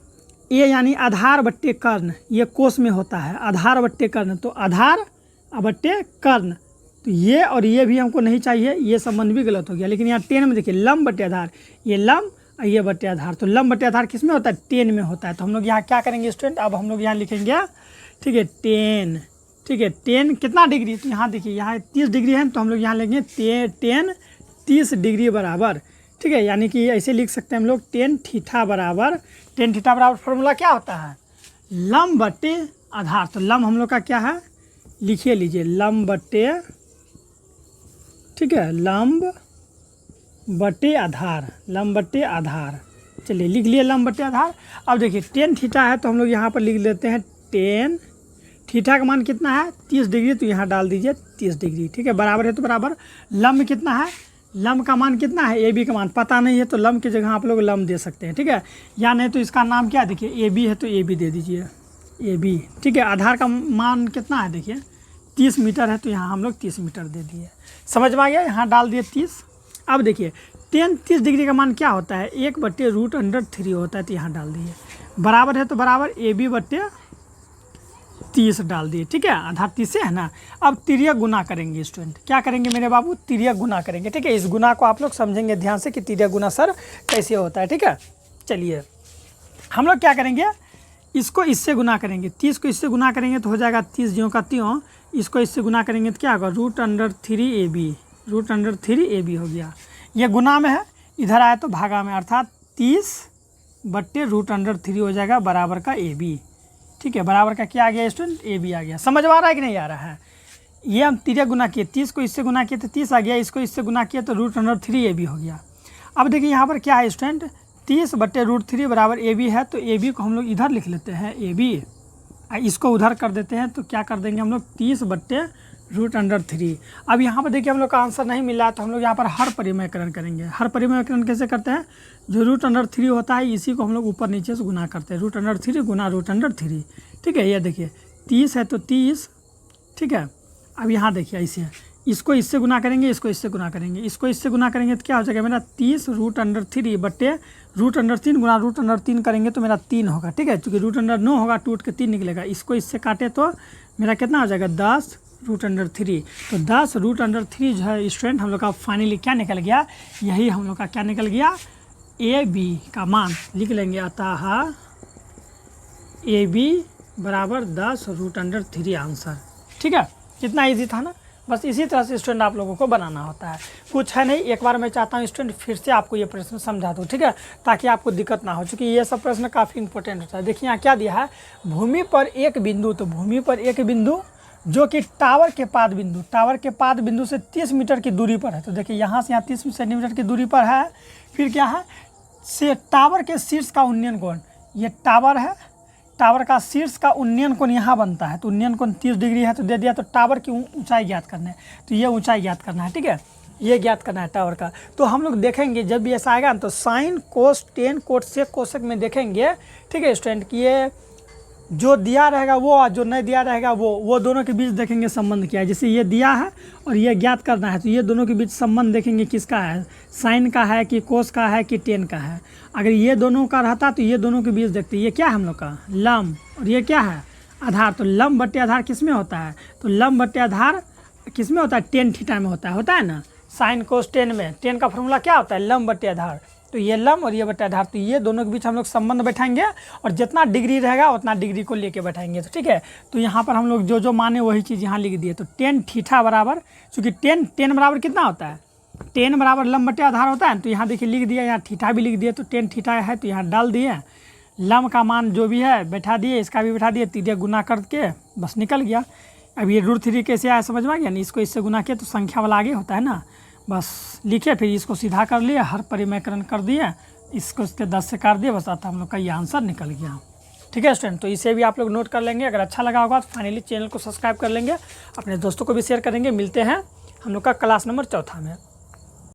ये यानी आधार बट्टे कर्ण, ये कोस में होता है, आधार बट्टे कर्ण, तो आधार बट्टे कर्ण, तो ये और ये भी हमको नहीं चाहिए, ये संबंध भी गलत हो गया। लेकिन यहाँ टेन में देखिए लंब बट्टे आधार, ये लंब और ये बट्टे आधार, तो लंब बट्टे आधार किस में होता है, टेन में होता है। तो हम लोग यहाँ क्या करेंगे स्टूडेंट, अब हम लोग यहाँ लिखेंगे, ठीक है, टेन, ठीक है, टेन कितना डिग्री, तो यहाँ देखिए यहाँ 30 डिग्री है, तो हम लोग यहाँ लेंगे टेन 30 डिग्री बराबर, ठीक है, यानी कि ऐसे लिख सकते हैं हम लोग टेन थीटा बराबर फॉर्मूला क्या होता है, लंब बट्टे आधार। तो लंब हम लोग का क्या है, लिखिए लीजिए, लंब बट्टे, ठीक है, लंब बट्टे आधार, लंब बट्टे आधार, चलिए लिख लिए लंब बट्टे आधार। अब देखिए टेन थीटा है, तो हम लोग यहाँ पर लिख लेते हैं टेन थीटा का मान कितना है, 30 डिग्री, तो यहाँ डाल दीजिए 30 डिग्री, ठीक है, बराबर है तो बराबर। लंब कितना है, लंब का मान कितना है, ए बी का मान पता नहीं है, तो लंब की जगह आप लोग लंब दे सकते हैं, ठीक है, या नहीं तो इसका नाम क्या है, देखिए ए बी है तो ए बी दे दीजिए, ए बी, ठीक है। आधार का मान कितना है, देखिए 30 मीटर है, तो यहाँ हम लोग 30 मीटर दे दिए, समझ में आ गया, यहाँ डाल दिए 30। अब देखिए टेन 30 डिग्री का मान क्या होता है, 1/√3 होता है, तो यहाँ डाल दिए, बराबर है तो बराबर ए बी बट्टे 30 डाल दिए, ठीक है, आधार 30 से है ना। अब तिर्यक गुना करेंगे स्टूडेंट, क्या करेंगे मेरे बाबू, तिर्यक गुना करेंगे, ठीक है। इस गुना को आप लोग समझेंगे ध्यान से कि तिर्यक गुना सर कैसे होता है, ठीक है। चलिए हम लोग क्या करेंगे, इसको इससे गुना करेंगे, 30 को इससे गुना करेंगे तो हो जाएगा 30 ज्यों का त्यों, इसको इससे गुना करेंगे तो क्या होगा, √3 AB हो गया, ये गुना में है, इधर आया तो भागा में, अर्थात 30/√3 हो जाएगा बराबर का AB, ठीक है, बराबर का क्या आ गया स्टूडेंट, AB आ गया। समझ में आ रहा है कि नहीं आ रहा है, ये हम तिर्यक गुना किए, 30 को इससे गुना किए तो 30 आ गया, इसको इससे गुना किया तो √3 AB हो गया। अब देखिए यहाँ पर क्या है स्टूडेंट, 30/√3 बराबर AB है, तो AB को हम लोग इधर लिख लेते हैं, AB, इसको उधर कर देते हैं तो क्या कर देंगे हम लोग 30/√3। अब यहाँ पर देखिए हम लोग का आंसर नहीं मिला तो हम लोग यहाँ पर हर परिमेयकरण करेंगे। हर परिमेयकरण कैसे करते हैं, जो √3 होता है इसी को हम लोग ऊपर नीचे से गुना करते हैं, √3 गुना √3। ठीक है, ये देखिए 30 है तो 30। ठीक है, अब यहाँ देखिए ऐसे इसको इससे गुना करेंगे, इसको इससे गुना करेंगे, इसको इससे गुना करेंगे तो क्या हो जाएगा मेरा 30√3 बटे √3 गुना √3 करेंगे तो मेरा 3 होगा। ठीक है, चूँकि √9 होगा, 2 के 3 निकलेगा, इसको इससे काटे तो मेरा कितना हो जाएगा 10√3। तो 10√3 जो है स्टूडेंट हम लोग का फाइनली क्या निकल गया, यही हम लोग का क्या निकल गया, AB का मान लिख लेंगे। अतः AB बराबर 10√3 आंसर। ठीक है, कितना ईजी था ना। बस इसी तरह से स्टूडेंट आप लोगों को बनाना होता है, कुछ है नहीं। एक बार मैं चाहता हूँ स्टूडेंट फिर से आपको ये प्रश्न समझा दूँ, ठीक है, ताकि आपको दिक्कत ना हो, चूँकि ये सब प्रश्न काफ़ी इंपॉर्टेंट होता है। देखिए यहाँ क्या दिया है, भूमि पर एक बिंदु, तो भूमि पर एक बिंदु जो कि टावर के पाद बिंदु से 30 मीटर की दूरी पर है। तो देखिए यहाँ से यहाँ 30 सेंटीमीटर की दूरी पर है। फिर क्या है, से टावर के शीर्ष का उन्नयन कोण, ये टावर है, टावर का शीर्ष का उन्नयन कोण यहाँ बनता है, तो उन्नयन कोण 30 डिग्री है तो दे दिया। तो टावर की ऊंचाई ज्ञात करना है, तो ये ऊंचाई ज्ञात करना है। ठीक है, ये ज्ञात करना है टावर का। तो हम लोग देखेंगे जब भी ऐसा आएगा तो sine cos tan cot sec cosec में देखेंगे। ठीक है स्टूडेंट, कि ये जो दिया रहेगा वो और जो नहीं दिया रहेगा वो दोनों के बीच देखेंगे संबंध क्या है। जैसे ये दिया है और ये ज्ञात करना है, तो ये दोनों के बीच संबंध देखेंगे किसका है, साइन का है कि कोस का है कि टेन का है। अगर ये दोनों का रहता तो ये दोनों के बीच देखते, ये क्या है हम लोग का लंब, और ये क्या है आधार। तो लंब बट्टे आधार किस में होता है, तो लंब बट्टे आधार किस में होता है, टेन थीटा में होता है ना, साइन कोस टेन में। टेन का फॉर्मूला क्या होता है, लंब बट्टे आधार। तो ये लंब और ये बट्टे आधार, तो ये दोनों के बीच हम लोग संबंध बैठाएंगे और जितना डिग्री रहेगा उतना डिग्री को लेके बैठाएंगे। तो ठीक है, तो यहाँ पर हम लोग जो माने वही चीज़ यहाँ लिख दिए। तो टेन थीटा बराबर, चूँकि टेन बराबर कितना होता है, टेन बराबर लंब बट्टे आधार होता है। तो यहाँ देखिए लिख दिया, यहाँ थीटा भी लिख दिए, तो टेन थीटा है तो यहाँ डाल दिए, लंब का मान जो भी है बैठा दिए, इसका भी बैठा दिए, तीन गुना करके बस निकल गया। अब ये √3 कैसे आया समझ में आ गया नहीं, इसको इससे गुना किया तो संख्या वाला आगे होता है ना, बस लिखे, फिर इसको सीधा कर लिए, हर परिमेयकरण कर दिए, इसको इसके 10 से काट दिए, बस आता हम लोग का ये आंसर निकल गया। ठीक है स्टूडेंट, तो इसे भी आप लोग नोट कर लेंगे। अगर अच्छा लगा होगा तो फाइनली चैनल को सब्सक्राइब कर लेंगे, अपने दोस्तों को भी शेयर करेंगे। मिलते हैं हम लोग का क्लास नंबर 4 में।